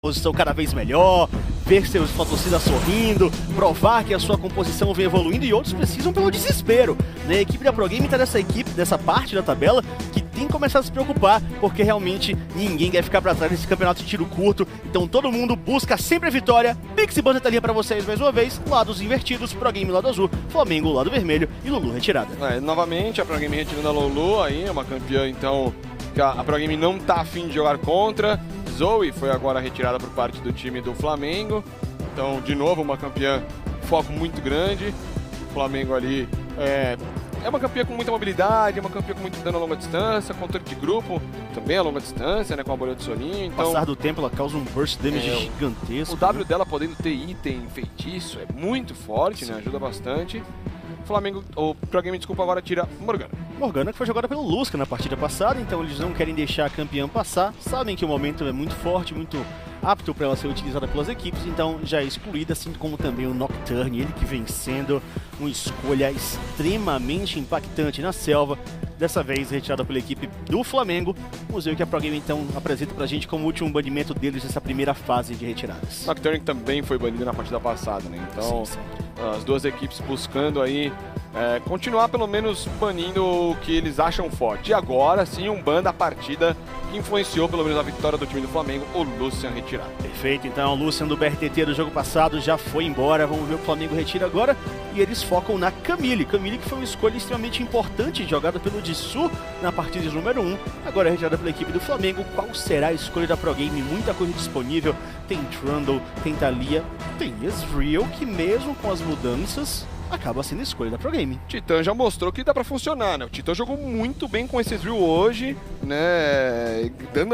posição cada vez melhor, ver sua torcida sorrindo, provar que a sua composição vem evoluindo, e outros precisam pelo desespero, né? A equipe da Pro Game tá nessa parte da tabela que tem que começar a se preocupar, porque realmente ninguém quer ficar pra trás nesse campeonato de tiro curto, então todo mundo busca sempre a vitória. Pixie Banter tá ali pra vocês mais uma vez, lados invertidos, Pro Game lado azul, Flamengo lado vermelho e Lulu retirada. Novamente a Pro Game retirando a Lulu, aí é uma campeã então que a Pro Game não tá afim de jogar contra. Zoe foi agora retirada por parte do time do Flamengo, então de novo uma campeã foco muito grande. O Flamengo ali é uma campeã com muita mobilidade, é uma campeã com muito dano a longa distância, controle de grupo também a longa distância, né, com a bolha de solinho. Então, passar do tempo ela causa um burst damage gigantesco. O W dela podendo ter item, feitiço, é muito forte, né, ajuda bastante. O Pro Game, desculpa, agora tira Morgana. Morgana que foi jogada pelo Lusca na partida passada, então eles não querem deixar a campeã passar, sabem que o momento é muito forte, muito apto para ela ser utilizada pelas equipes, então já é excluída, assim como também o Nocturne, ele que vem sendo uma escolha extremamente impactante na selva, dessa vez retirada pela equipe do Flamengo. Vamos ver o que a Pro Game então apresenta pra gente como último banimento deles nessa primeira fase de retiradas. Nocturne também foi banido na partida passada, né? Então sim. As duas equipes buscando aí continuar pelo menos banindo o que eles acham forte. E agora sim um ban da partida que influenciou pelo menos a vitória do time do Flamengo, o Lucian retirado. Perfeito, então o Lucian do BRTT do jogo passado já foi embora, vamos ver o Flamengo retira agora, e eles focam na Camille. Camille que foi uma escolha extremamente importante, jogada pelo Dissu na partida de número 1, agora retirada pela equipe do Flamengo. Qual será a escolha da Pro Game? Muita coisa disponível, tem Trundle, tem Thalia, tem Ezreal, que mesmo com as mudanças acaba sendo a escolha da Pro Game. Titã já mostrou que dá pra funcionar, né? O Titã jogou muito bem com esse Ezreal hoje, né?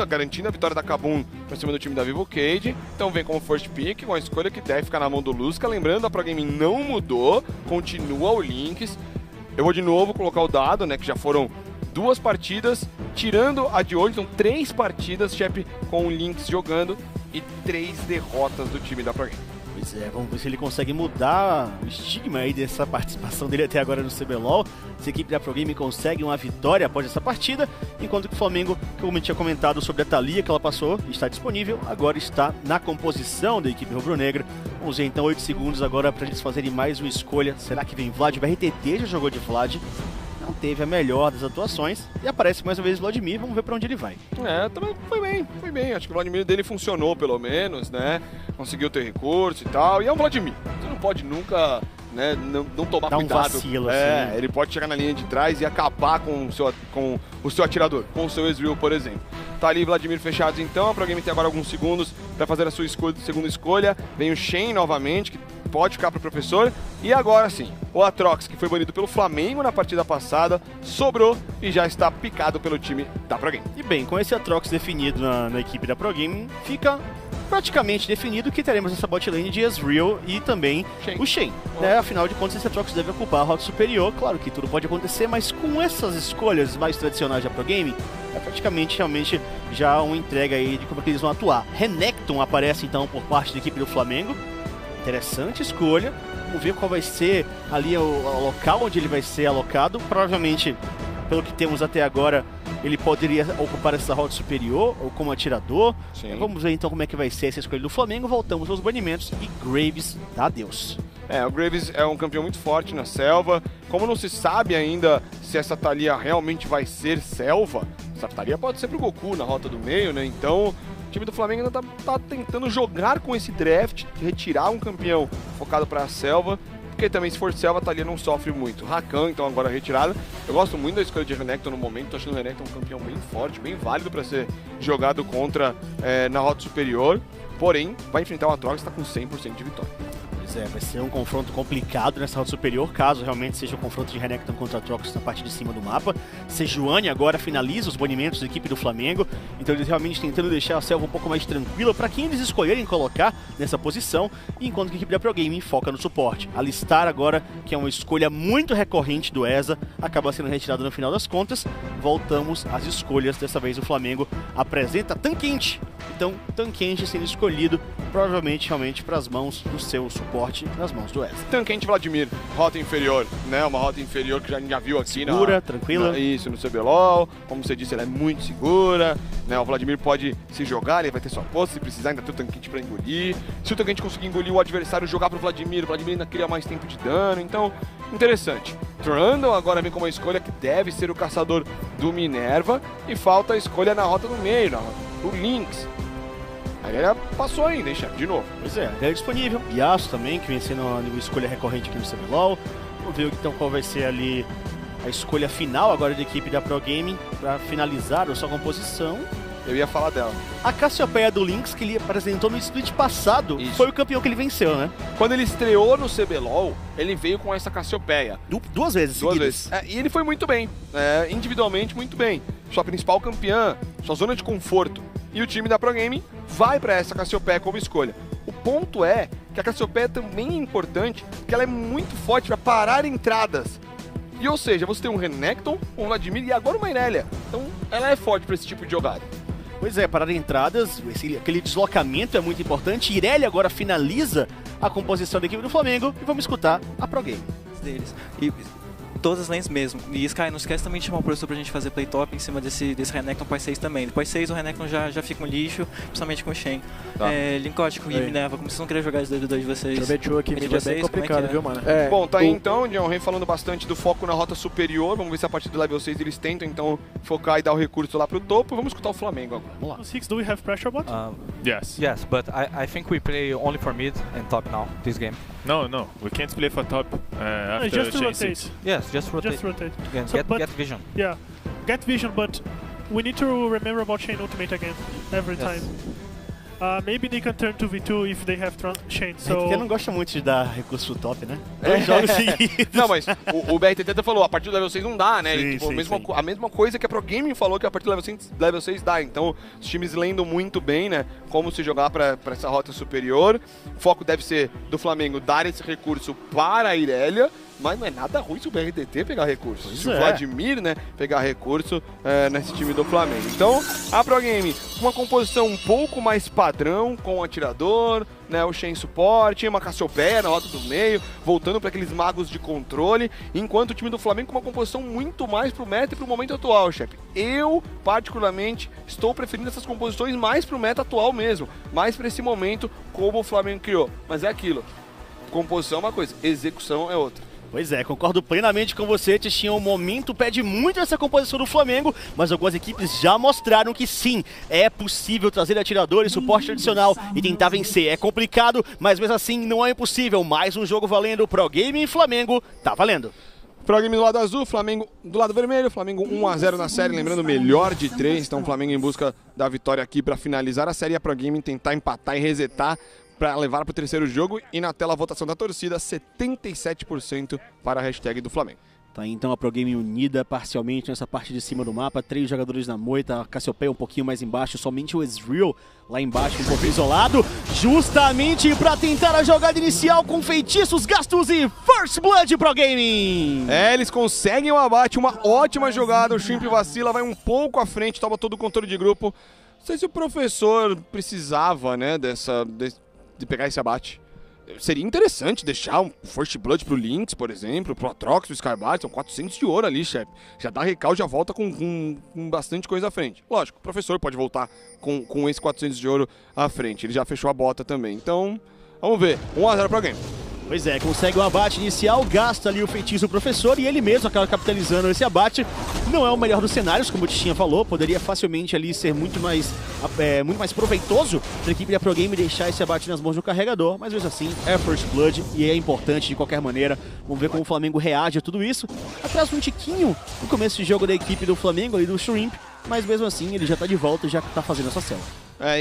Garantindo a vitória da Kabum pra cima do time da Vivo Cage. Então vem como first pick, com a escolha que deve ficar na mão do Lusca. Lembrando, a Pro Game não mudou, continua o Lynx. Eu vou de novo colocar o dado, né? Que já foram 2 partidas, tirando a de hoje, então 3 partidas, Shep, com o Lynx jogando e 3 derrotas do time da Pro Game. Pois é, vamos ver se ele consegue mudar o estigma aí dessa participação dele até agora no CBLOL. Se a equipe da Pro Game consegue uma vitória após essa partida, enquanto que o Flamengo, como eu tinha comentado sobre a Thalia que ela passou, está disponível, agora está na composição da equipe rubro-negra. Vamos ver então 8 segundos agora para eles fazerem mais uma escolha. Será que vem Vlad? O BRTT já jogou de Vlad, não teve a melhor das atuações, e aparece mais uma vez o Vladimir, vamos ver pra onde ele vai. Também foi bem, acho que o Vladimir dele funcionou pelo menos, né, conseguiu ter recurso e tal, e é um Vladimir, você não pode nunca, né, não tomar dá cuidado. Um vacilo, assim. Ele pode chegar na linha de trás e acabar com o seu atirador, com o seu Ezreal, por exemplo. Tá ali Vladimir fechados então, a Pro Game tem agora alguns segundos para fazer a sua segunda escolha, vem o Shen novamente, que pode ficar para o professor, e agora sim, o Atrox, que foi banido pelo Flamengo na partida passada, sobrou e já está picado pelo time da Pro Game. E bem, com esse Atrox definido na equipe da Pro Game, fica praticamente definido que teremos essa bot lane de Ezreal e também o Shen. Né? Afinal de contas, esse Atrox deve ocupar a rota superior, claro que tudo pode acontecer, mas com essas escolhas mais tradicionais da Pro Game, é praticamente realmente já uma entrega aí de como é que eles vão atuar. Renekton aparece então por parte da equipe do Flamengo. Interessante escolha, vamos ver qual vai ser ali o local onde ele vai ser alocado. Provavelmente, pelo que temos até agora, ele poderia ocupar essa rota superior ou como atirador. Vamos ver então como é que vai ser essa escolha do Flamengo. Voltamos aos banimentos e Graves dá adeus. O Graves é um campeão muito forte na selva. Como não se sabe ainda se essa Thalia realmente vai ser selva, essa Thalia pode ser pro Goku na rota do meio, né? Então o time do Flamengo ainda tá tentando jogar com esse draft, retirar um campeão focado para a selva, porque também se for selva, a Thalia não sofre muito. Rakan, então, agora retirada. Eu gosto muito da escolha de Renekton no momento, tô achando o Renekton um campeão bem forte, bem válido para ser jogado contra na rota superior, porém, vai enfrentar o Atrox, está com 100% de vitória. Vai ser um confronto complicado nessa rota superior, caso realmente seja o confronto de Renekton contra Atrox na parte de cima do mapa. Sejuani agora finaliza os banimentos da equipe do Flamengo, então eles realmente tentando deixar a selva um pouco mais tranquila para quem eles escolherem colocar nessa posição, enquanto que a equipe da Pro Game foca no suporte. Alistar agora, que é uma escolha muito recorrente do ESA, acaba sendo retirado no final das contas. Voltamos às escolhas, dessa vez o Flamengo apresenta Tankente Então, Tancante sendo escolhido, provavelmente, realmente, para as mãos do seu suporte, nas mãos do Ezreal. Tancante Vladimir, rota inferior, né? Uma rota inferior que já viu aqui segura, tranquila. Isso, no CBLOL. Como você disse, ela é muito segura, né? O Vladimir pode se jogar, ele vai ter sua posse, se precisar, ainda tem o Tancante para engolir. Se o Tancante conseguir engolir o adversário, jogar pro Vladimir, o Vladimir ainda cria mais tempo de dano, então, interessante. Trundle agora vem com uma escolha que deve ser o caçador do Minerva, e falta a escolha na rota do meio, o Lynx. Aí ele passou ainda, hein, chefe? De novo. Pois é, ele é disponível. Yasuo também, que vem sendo uma escolha recorrente aqui no CBLOL. Vamos ver então qual vai ser ali a escolha final agora da equipe da Pro Gaming para finalizar a sua composição. Eu ia falar dela. A Cassiopeia do Lynx, que ele apresentou no split passado, foi o campeão que ele venceu, né? Quando ele estreou no CBLOL, ele veio com essa Cassiopeia. Duas vezes seguidas. E ele foi muito bem, individualmente muito bem. Sua principal campeã, sua zona de conforto. E o time da Pro Gaming vai para essa Cassiopeia como escolha. O ponto é que a Cassiopeia também é importante, porque ela é muito forte para parar entradas. E ou seja, você tem um Renekton, um Vladimir e agora uma Irelia. Então ela é forte para esse tipo de jogada. Pois é, parar entradas, aquele deslocamento é muito importante. Irelia agora finaliza a composição da equipe do Flamengo e vamos escutar a Pro Game deles. E todas as lanes mesmo. E Sky, não esquece também de chamar o professor pra gente fazer playtop em cima desse Renekton pós 6 também. Depois 6 o Renekton já fica um lixo, principalmente com o Shen. Tá. Linkótico e Minerva, como vocês não querem jogar os dois de vocês? Prometeu aqui, é bem complicado, viu, mano? Bom, tá aí então, John Rey falando bastante do foco na rota superior. Vamos ver se a partir do level 6 eles tentam então focar e dar o recurso lá pro topo. Vamos escutar o Flamengo agora. Vamos lá. Six, do we have pressure bot? Yes, but I think we play only for mid and top now, this game. No, we can't play for top after just to Shen rotate. 6. Yes, just rotate. Just rotate. Again, So, get vision. Yeah, get vision, but we need to remember about Shen ultimate again, every time. Maybe they can turn to V2 if they have Shen, so... Porque não gosta muito de dar recurso top, né? Dois jogos seguidos. Não, mas o BRTT falou, a partir do level 6 não dá, né? Sim, Tipo, sim. a mesma coisa que a Pro Gaming falou que a partir do level 6 dá. Então, os times lendo muito bem, né? Como se jogar pra essa rota superior. O foco deve ser do Flamengo dar esse recurso para a Irelia. Mas não é nada ruim se o BRTT pegar recurso. Pois se o é. Vladimir, né, pegar recurso nesse time do Flamengo. Então, a Pro Game, uma composição um pouco mais padrão, com o atirador, né, o Shen suporte, uma Cassiopeia na rota do meio, voltando para aqueles magos de controle, enquanto o time do Flamengo com uma composição muito mais pro meta e pro momento atual, chefe. Eu, particularmente, estou preferindo essas composições mais pro meta atual mesmo, mais para esse momento, como o Flamengo criou. Mas é aquilo, composição é uma coisa, execução é outra. Pois é, concordo plenamente com você, Tichinha. O momento pede muito essa composição do Flamengo, mas algumas equipes já mostraram que sim, é possível trazer atirador e suporte tradicional e tentar vencer. É complicado, mas mesmo assim não é impossível. Mais um jogo valendo, Pro Gaming e Flamengo, tá valendo. Pro Game do lado azul, Flamengo do lado vermelho, Flamengo 1-0 na série, lembrando, melhor de 3, então o Flamengo em busca da vitória aqui para finalizar a série e a Pro Game tentar empatar e resetar para levar para o terceiro jogo. E na tela a votação da torcida, 77% para a hashtag do Flamengo. Tá aí, então a Pro Gaming unida parcialmente nessa parte de cima do mapa, 3 jogadores na moita, a Cassiopeia um pouquinho mais embaixo, somente o Ezreal lá embaixo, um pouco isolado, justamente para tentar a jogada inicial com feitiços, gastos e First Blood Pro Gaming! Eles conseguem o abate, uma ótima jogada, o Shrimp vacila, vai um pouco à frente, toma todo o controle de grupo. Não sei se o professor precisava, né, de pegar esse abate. Seria interessante deixar um First Blood pro Lynx, por exemplo, pro Atrox, pro Skybart, são 400 de ouro ali, chefe. Já dá recal, já volta com bastante coisa à frente. Lógico, o professor pode voltar com esse 400 de ouro à frente, ele já fechou a bota também. Então, vamos ver, 1-0 pro game. Pois é, consegue o abate inicial, gasta ali o feitiço do professor e ele mesmo acaba capitalizando esse abate. Não é o melhor dos cenários, como o Tichinha falou, poderia facilmente ali ser muito mais proveitoso para a equipe da Pro Game deixar esse abate nas mãos do carregador, mas mesmo assim é First Blood e é importante de qualquer maneira. Vamos ver como o Flamengo reage a tudo isso. Atrasa um tiquinho no começo de jogo da equipe do Flamengo ali do Shrimp, mas mesmo assim ele já tá de volta e já tá fazendo essa cela.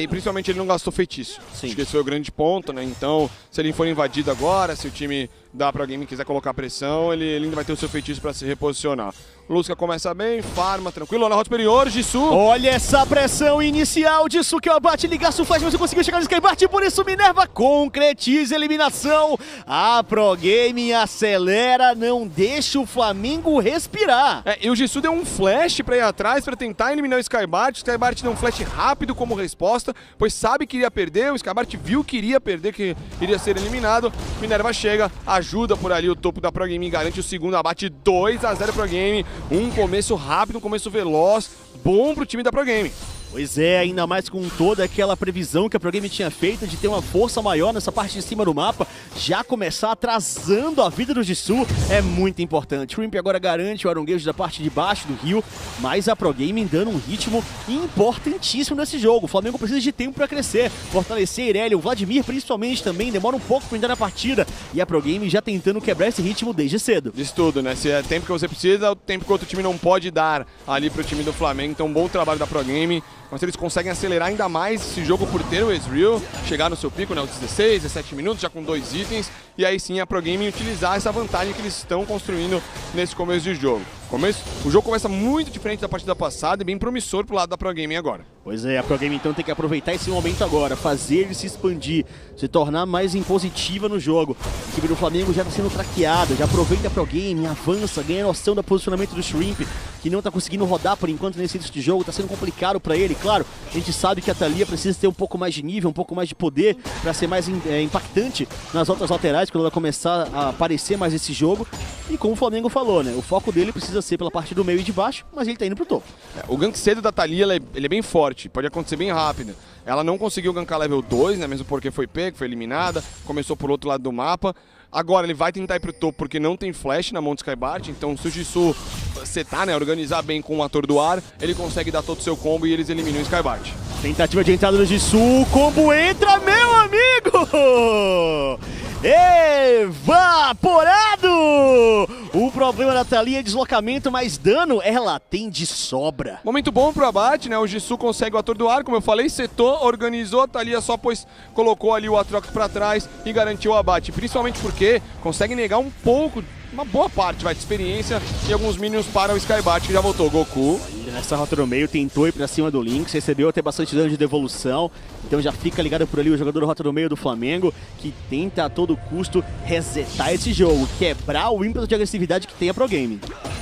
E principalmente ele não gastou feitiço. Sim. Acho que esse foi o grande ponto, né? Então, se ele for invadido agora, se o time da Pro Game quiser colocar pressão, ele ainda vai ter o seu feitiço para se reposicionar. Lusca começa bem, farma, tranquilo, na rota superior, Jisoo. Olha essa pressão inicial, Jisoo que é o abate, ligaço faz, mas não conseguiu chegar no Skybart, por isso Minerva concretiza a eliminação. A Pro Gaming acelera, não deixa o Flamengo respirar. E o Jisoo deu um flash pra ir atrás, pra tentar eliminar o Skybart deu um flash rápido como resposta, pois sabe que iria perder, o Skybart viu que iria perder, que iria ser eliminado. Minerva chega, ajuda por ali o topo da Pro Gaming, garante o segundo abate, 2-0 Pro Gaming. Um começo rápido, um começo veloz, bom pro time da Pro Gaming. Pois é, ainda mais com toda aquela previsão que a Pro Gaming tinha feito de ter uma força maior nessa parte de cima do mapa, já começar atrasando a vida do Jisoo é muito importante. O Shrimp agora garante o aronguejo da parte de baixo do rio, mas a Pro Gaming dando um ritmo importantíssimo nesse jogo. O Flamengo precisa de tempo para crescer, fortalecer Irelia, o Vladimir principalmente também, demora um pouco para entrar na partida, e a Pro Gaming já tentando quebrar esse ritmo desde cedo. Diz tudo, né? Se é tempo que você precisa, o tempo que outro time não pode dar ali pro time do Flamengo, então bom trabalho da Pro Gaming. Mas eles conseguem acelerar ainda mais esse jogo por ter o Ezreal, chegar no seu pico, né, os 16, 17 minutos, já com 2 itens, e aí sim a Pro Gaming utilizar essa vantagem que eles estão construindo nesse começo de jogo. O jogo começa muito diferente da partida passada e bem promissor pro lado da Pro Gaming agora. Pois é, a Pro Gaming então tem que aproveitar esse momento agora, fazer ele se expandir, se tornar mais impositiva no jogo. A equipe do Flamengo já está sendo traqueada, já aproveita a Pro Gaming, avança, ganha noção do posicionamento do Shrimp, que não está conseguindo rodar por enquanto nesse início de jogo, está sendo complicado para ele. Claro, a gente sabe que a Thalia precisa ter um pouco mais de nível, um pouco mais de poder para ser mais impactante nas outras laterais, quando ela começar a aparecer mais nesse jogo. E como o Flamengo falou, né, o foco dele precisa ser pela parte do meio e de baixo, mas ele tá indo pro topo. O gank cedo da Thalia, ele é bem forte, pode acontecer bem rápido. Ela não conseguiu gankar level 2, né, mesmo porque foi pego, foi eliminada, começou por outro lado do mapa. Agora ele vai tentar ir pro topo porque não tem flash na mão do Skybart, então se o Jisoo setar, né, organizar bem com o atordoar, ele consegue dar todo o seu combo e eles eliminam o Skybart. Tentativa de entrada do Jisoo, o combo entra, meu amigo! Evaporado! O problema da Thalia é deslocamento, mas dano ela tem de sobra. Momento bom pro abate, né? O Jisoo consegue o atordoar, como eu falei, setou, organizou, a Thalia só colocou ali o Atrox pra trás e garantiu o abate. Principalmente porque consegue negar um pouco, uma boa parte de experiência e alguns minions para o Skybart, que já voltou. Goku. Nessa rota no meio, tentou ir pra cima do Lynx, recebeu até bastante dano de devolução, então já fica ligado por ali o jogador rota no meio do Flamengo, que tenta a todo custo resetar esse jogo, quebrar o ímpeto de agressividade que tem a Pro Gaming.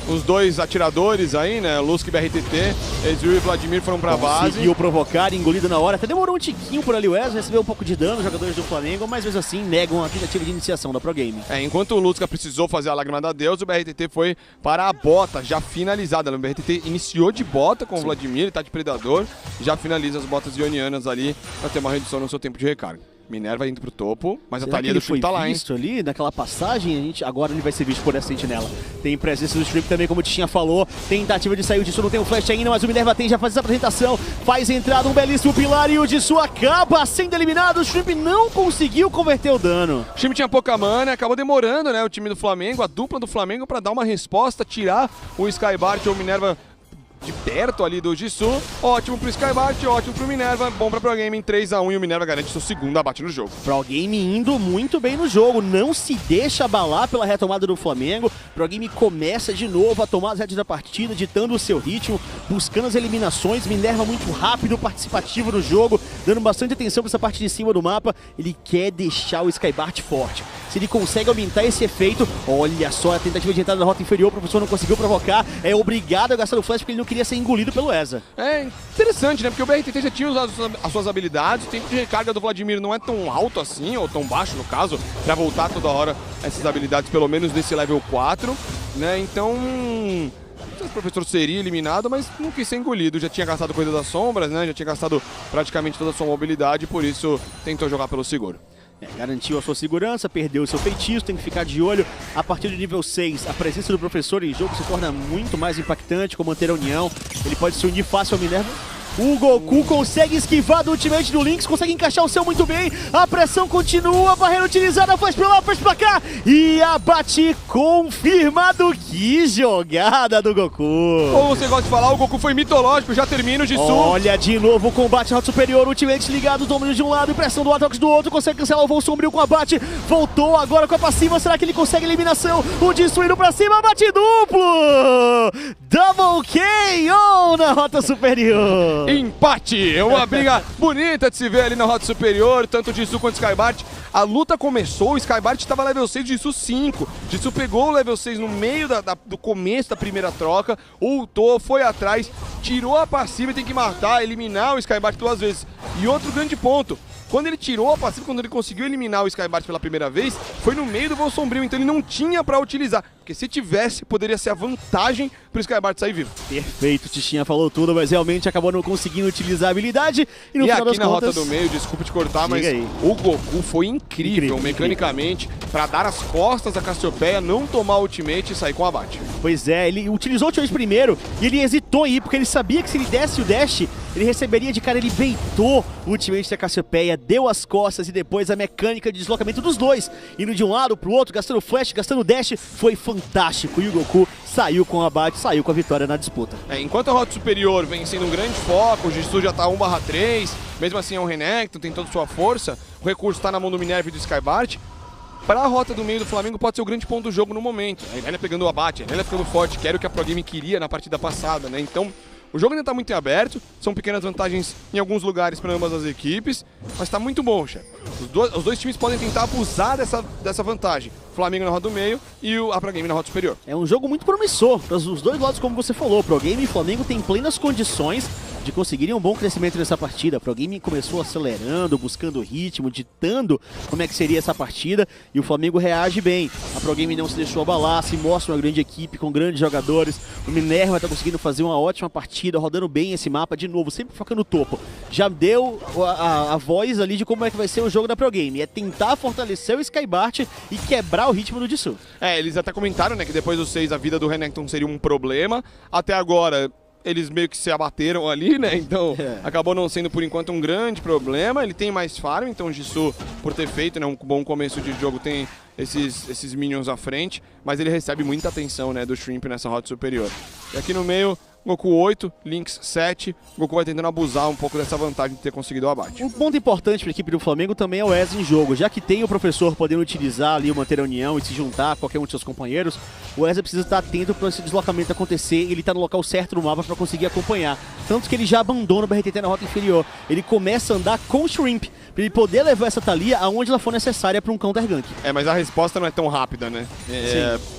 Os dois atiradores aí, né, Lusca e BRTT, Ezreal e Vladimir foram pra base. Conseguiu provocar, engolido na hora, até demorou um tiquinho por ali o Ezreal, recebeu um pouco de dano, os jogadores do Flamengo, mas mesmo assim negam a tentativa de iniciação da Pro Gaming. Enquanto o Lusca precisou fazer a lágrima da Deus, o BRTT foi para a bota, já finalizada. O BRTT iniciou de bota com o Vladimir, ele tá de predador, já finaliza as botas ionianas ali para ter uma redução no seu tempo de recarga. Minerva indo pro topo, mas será a Thalia do Shrimp tá lá, hein? Visto ali naquela passagem, agora ele vai ser visto por essa sentinela. Tem presença do Shrimp também, como o Tichinha falou. Tentativa de sair, o Jisoo não tem um flash ainda, mas o Minerva tem, já faz essa apresentação. Faz entrada, um belíssimo pilar e o Jisoo acaba sendo eliminado. O Shrimp não conseguiu converter o dano. O time tinha pouca mana, acabou demorando, né? O time do Flamengo, a dupla do Flamengo, pra dar uma resposta, tirar o Skybart ou o Minerva de perto ali do Jisoo. Ótimo pro Skybart, ótimo pro Minerva, bom pra Pro Gaming, 3-1 e o Minerva garante seu segundo abate no jogo. Pro Gaming indo muito bem no jogo, não se deixa abalar pela retomada do Flamengo. Pro Gaming começa de novo a tomar as rédeas da partida, ditando o seu ritmo, buscando as eliminações. Minerva muito rápido, participativo no jogo, dando bastante atenção pra essa parte de cima do mapa. Ele quer deixar o Skybart forte. Se ele consegue aumentar esse efeito, olha só a tentativa de entrada na rota inferior, o professor não conseguiu provocar, é obrigado a gastar o flash porque ele não queria ser engolido pelo Eza. É interessante, né? Porque o BRTT já tinha usado as suas habilidades, o tempo de recarga do Vladimir não é tão alto assim, ou tão baixo no caso, pra voltar toda hora essas habilidades, pelo menos nesse level 4, né? Então, não sei se o professor seria eliminado, mas não quis ser engolido, já tinha gastado coisa das sombras, né? Já tinha gastado praticamente toda a sua mobilidade, por isso tentou jogar pelo seguro. Garantiu a sua segurança, perdeu o seu feitiço, tem que ficar de olho. A partir do nível 6, a presença do professor em jogo se torna muito mais impactante com manter a união. Ele pode se unir fácil ao Minerva O Goku consegue esquivar do ultimate do Lynx, consegue encaixar o seu muito bem. A pressão continua, a barreira utilizada, faz pra lá, faz pra cá. E abate confirmado. Que jogada do Goku. Como você gosta de falar, o Goku foi mitológico, já termina o Jisoo. Olha de novo o combate Rota Superior, ultimate ligado, domínio de um lado e pressão do Atox do outro. Consegue cancelar o voo sombrio com o abate. Voltou agora com a passiva, será que ele consegue a eliminação? O Jisoo indo pra cima, abate duplo. Double KO na Rota Superior. Empate! É uma briga bonita de se ver ali na Rota Superior, tanto o Jisoo quanto o Skybart. A luta começou, o Skybart estava level 6, o Jisoo 5. O Jisoo pegou o level 6 no meio do começo da primeira troca, ultou, foi atrás, tirou a passiva e tem que matar, eliminar o Skybart 2 vezes. E outro grande ponto, quando ele tirou a passiva, quando ele conseguiu eliminar o Skybart pela primeira vez, foi no meio do voo sombrio, então ele não tinha pra utilizar. Porque se tivesse, poderia ser a vantagem pro Skybart sair vivo. Perfeito, Tichinha falou tudo, mas realmente acabou não conseguindo utilizar a habilidade. E no e final aqui das na contas... rota do meio, desculpa te cortar, mas aí. o Goku foi incrível mecanicamente pra dar as costas à Cassiopeia, não tomar o ultimate e sair com o abate. Pois é, ele utilizou o ultimate primeiro e ele hesitou em ir, porque ele sabia que se ele desse o dash, ele receberia de cara, ele baitou o ultimate da Cassiopeia, deu as costas e depois a mecânica de deslocamento dos dois, indo de um lado pro outro, gastando flash, gastando dash, foi fantástico. E o Goku saiu com o abate, saiu com a vitória na disputa. Enquanto a Rota Superior vem sendo um grande foco, o Jisoo já tá 1/3, mesmo assim é um Renekton, tem toda a sua força, o recurso tá na mão do Minerva e do Skybart. Para a rota do meio do Flamengo pode ser o grande ponto do jogo no momento. A Irelia pegando o abate, a Irelia ficando forte, que era o que a Pro Game queria na partida passada, né? Então, o jogo ainda está muito em aberto, são pequenas vantagens em alguns lugares para ambas as equipes, mas está muito bom, chefe. Os dois times podem tentar abusar dessa vantagem. Flamengo na rota do meio e a Pro Game na rota superior. É um jogo muito promissor para os dois lados, como você falou. Pro Game e Flamengo têm plenas condições de conseguirem um bom crescimento nessa partida. A Pro Game começou acelerando, buscando ritmo, ditando como é que seria essa partida, e o Flamengo reage bem. A Pro Game não se deixou abalar, se mostra uma grande equipe com grandes jogadores. O Minerva está conseguindo fazer uma ótima partida, rodando bem esse mapa, de novo, sempre focando no topo. Já deu a voz ali de como é que vai ser o jogo da Pro Game. É tentar fortalecer o Skybart e quebrar o ritmo do Jisoo. Eles até comentaram, né, que depois dos 6 a vida do Renekton seria um problema. Até agora eles meio que se abateram ali, né? Então acabou não sendo por enquanto um grande problema. Ele tem mais farm, então o Jisoo, por ter feito, né, um bom começo de jogo, tem esses minions à frente, mas ele recebe muita atenção, né, do Shrimp nessa rota superior. E aqui no meio, Goku 8, Lynx 7, Goku vai tentando abusar um pouco dessa vantagem de ter conseguido o abate. Um ponto importante para a equipe do Flamengo também é o Wes em jogo. Já que tem o professor podendo utilizar ali, manter a união e se juntar a qualquer um de seus companheiros, o Wes precisa estar atento para esse deslocamento acontecer e ele está no local certo no mapa para conseguir acompanhar. Tanto que ele já abandona o BRTT na rota inferior. Ele começa a andar com o Shrimp, para ele poder levar essa Thalia aonde ela for necessária para um counter gank. Mas a resposta não é tão rápida, né?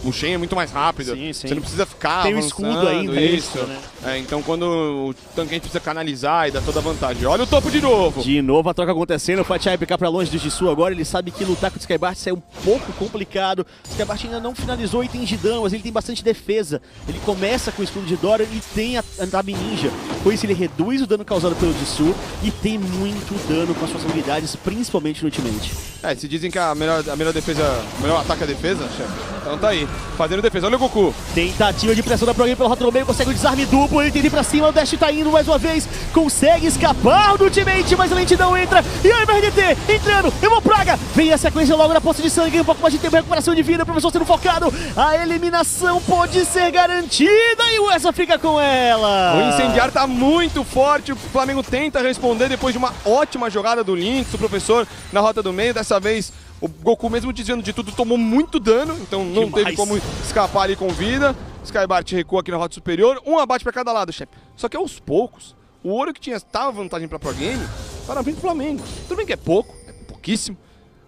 O Shen é muito mais rápido. Sim. Você não precisa ficar tem avançando, o escudo ainda, isso. Né? Então quando o tanque precisa canalizar e dar toda a vantagem. Olha o topo de novo! De novo a troca acontecendo, o Fatiai ficar pra longe do Jisoo agora, ele sabe que lutar com o Skybart é um pouco complicado. O Skybart ainda não finalizou itens de dano, mas ele tem bastante defesa. Ele começa com o escudo de Dora e tem a Tabi Ninja. Com isso ele reduz o dano causado pelo Jisoo e tem muito dano com as suas habilidades, principalmente no ultimate. Se dizem que a melhor defesa, o melhor ataque é a defesa, chefe. Então tá aí, fazendo defesa. Olha o Goku. Tentativa de pressão da Pro Game pelo rota no meio, consegue o desarme duplo, ele tem que ir pra cima, o Dash tá indo mais uma vez, consegue escapar do ultimate, mas a lentidão entra, e aí o RDT entrando, e uma praga, vem a sequência logo na poça de sangue, um pouco mais de tempo, recuperação de vida, o professor sendo focado, a eliminação pode ser garantida, e o Essa fica com ela. O incendiário tá muito forte, o Flamengo tenta responder depois de uma ótima jogada do Lynx, o professor na rota do meio, dessa vez o Goku, mesmo desviando de tudo, tomou muito dano, então não teve como escapar ali com vida. Skybart recua aqui na rota superior, um abate pra cada lado, chefe. Só que aos poucos, o ouro que estava vantagem pra Pro Game, tá na frente do Flamengo. Tudo bem que é pouco, é pouquíssimo,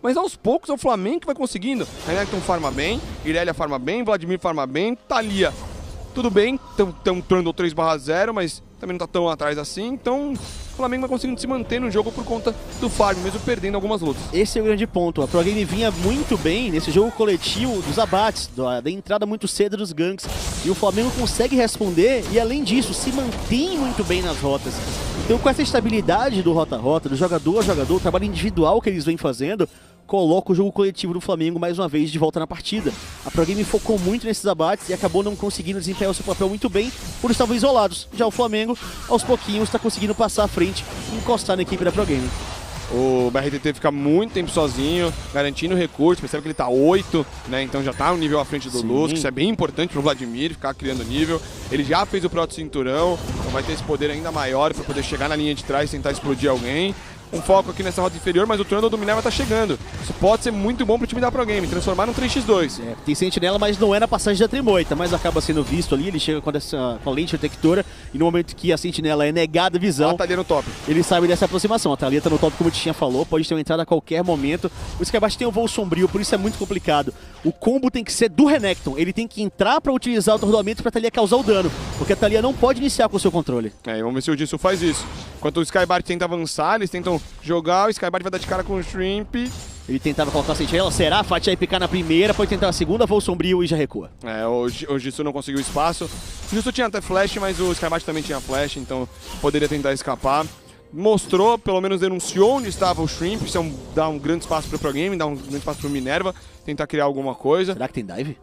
mas aos poucos é o Flamengo que vai conseguindo. Renekton farma bem, Irelia farma bem, Vladimir farma bem, Thalia, tudo bem, tem um Trundle 3/0, mas também não tá tão atrás assim, então o Flamengo vai conseguindo se manter no jogo por conta do farm, mesmo perdendo algumas lutas. Esse é o grande ponto. A Pro Game vinha muito bem nesse jogo coletivo dos abates, da entrada muito cedo dos ganks. E o Flamengo consegue responder e, além disso, se mantém muito bem nas rotas. Então, com essa estabilidade do rota-rota, do jogador a jogador, o trabalho individual que eles vêm fazendo, coloca o jogo coletivo do Flamengo mais uma vez de volta na partida. A Pro Game focou muito nesses abates e acabou não conseguindo desempenhar o seu papel muito bem, por estavam isolados. Já o Flamengo, aos pouquinhos, está conseguindo passar à frente e encostar na equipe da Pro Game. O BRTT fica muito tempo sozinho, garantindo recurso, percebe que ele tá 8, né? Então já tá um nível à frente do Luz, que isso é bem importante pro Vladimir, ficar criando nível. Ele já fez o proto-cinturão, então vai ter esse poder ainda maior para poder chegar na linha de trás e tentar explodir alguém. Um foco aqui nessa rota inferior, mas o Trundle do Minerva tá chegando. Isso pode ser muito bom pro time da Pro Game, transformar num 3x2. Tem sentinela, mas não é na passagem da Trimoita, mas acaba sendo visto ali, ele chega com a lente detectora, e no momento que a sentinela é negada a visão, a Thalia no top. Ele sabe dessa aproximação. A Thalia tá no top, como o Tichinha falou, pode ter uma entrada a qualquer momento. O Skybart tem um voo sombrio, por isso é muito complicado. O combo tem que ser do Renekton, ele tem que entrar pra utilizar o atordoamento pra Thalia causar o dano, porque a Thalia não pode iniciar com o seu controle. Vamos ver se o Jisoo faz isso. Enquanto o Skybart tenta avançar, eles tentam jogar, o Skybart vai dar de cara com o Shrimp. Ele tentava colocar a sentinela, será? A Fatia ia picar na primeira, pode tentar a segunda, voo sombrio e já recua. O Jisoo não conseguiu espaço. O Jisoo tinha até flash, mas o Skybart também tinha flash, então poderia tentar escapar. Mostrou, pelo menos denunciou onde estava o Shrimp, isso dá um grande espaço para o Pro Game, dá um grande espaço para o Minerva, tentar criar alguma coisa. Será que tem dive?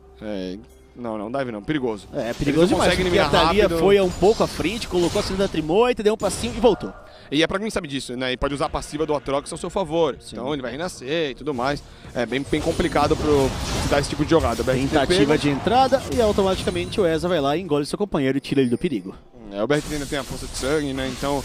Não, dive não, perigoso. Perigoso demais, porque a Thalia foi um pouco à frente, colocou a cena da Trimoita, deu um passinho e voltou. E Pro Game sabe disso, né? E pode usar a passiva do Atrox ao seu favor. Sim. Então ele vai renascer e tudo mais. É bem complicado pro dar esse tipo de jogada. Tentativa de entrada e automaticamente o Eza vai lá e engole seu companheiro e tira ele do perigo. O BRTT ainda tem a força de sangue, né? Então,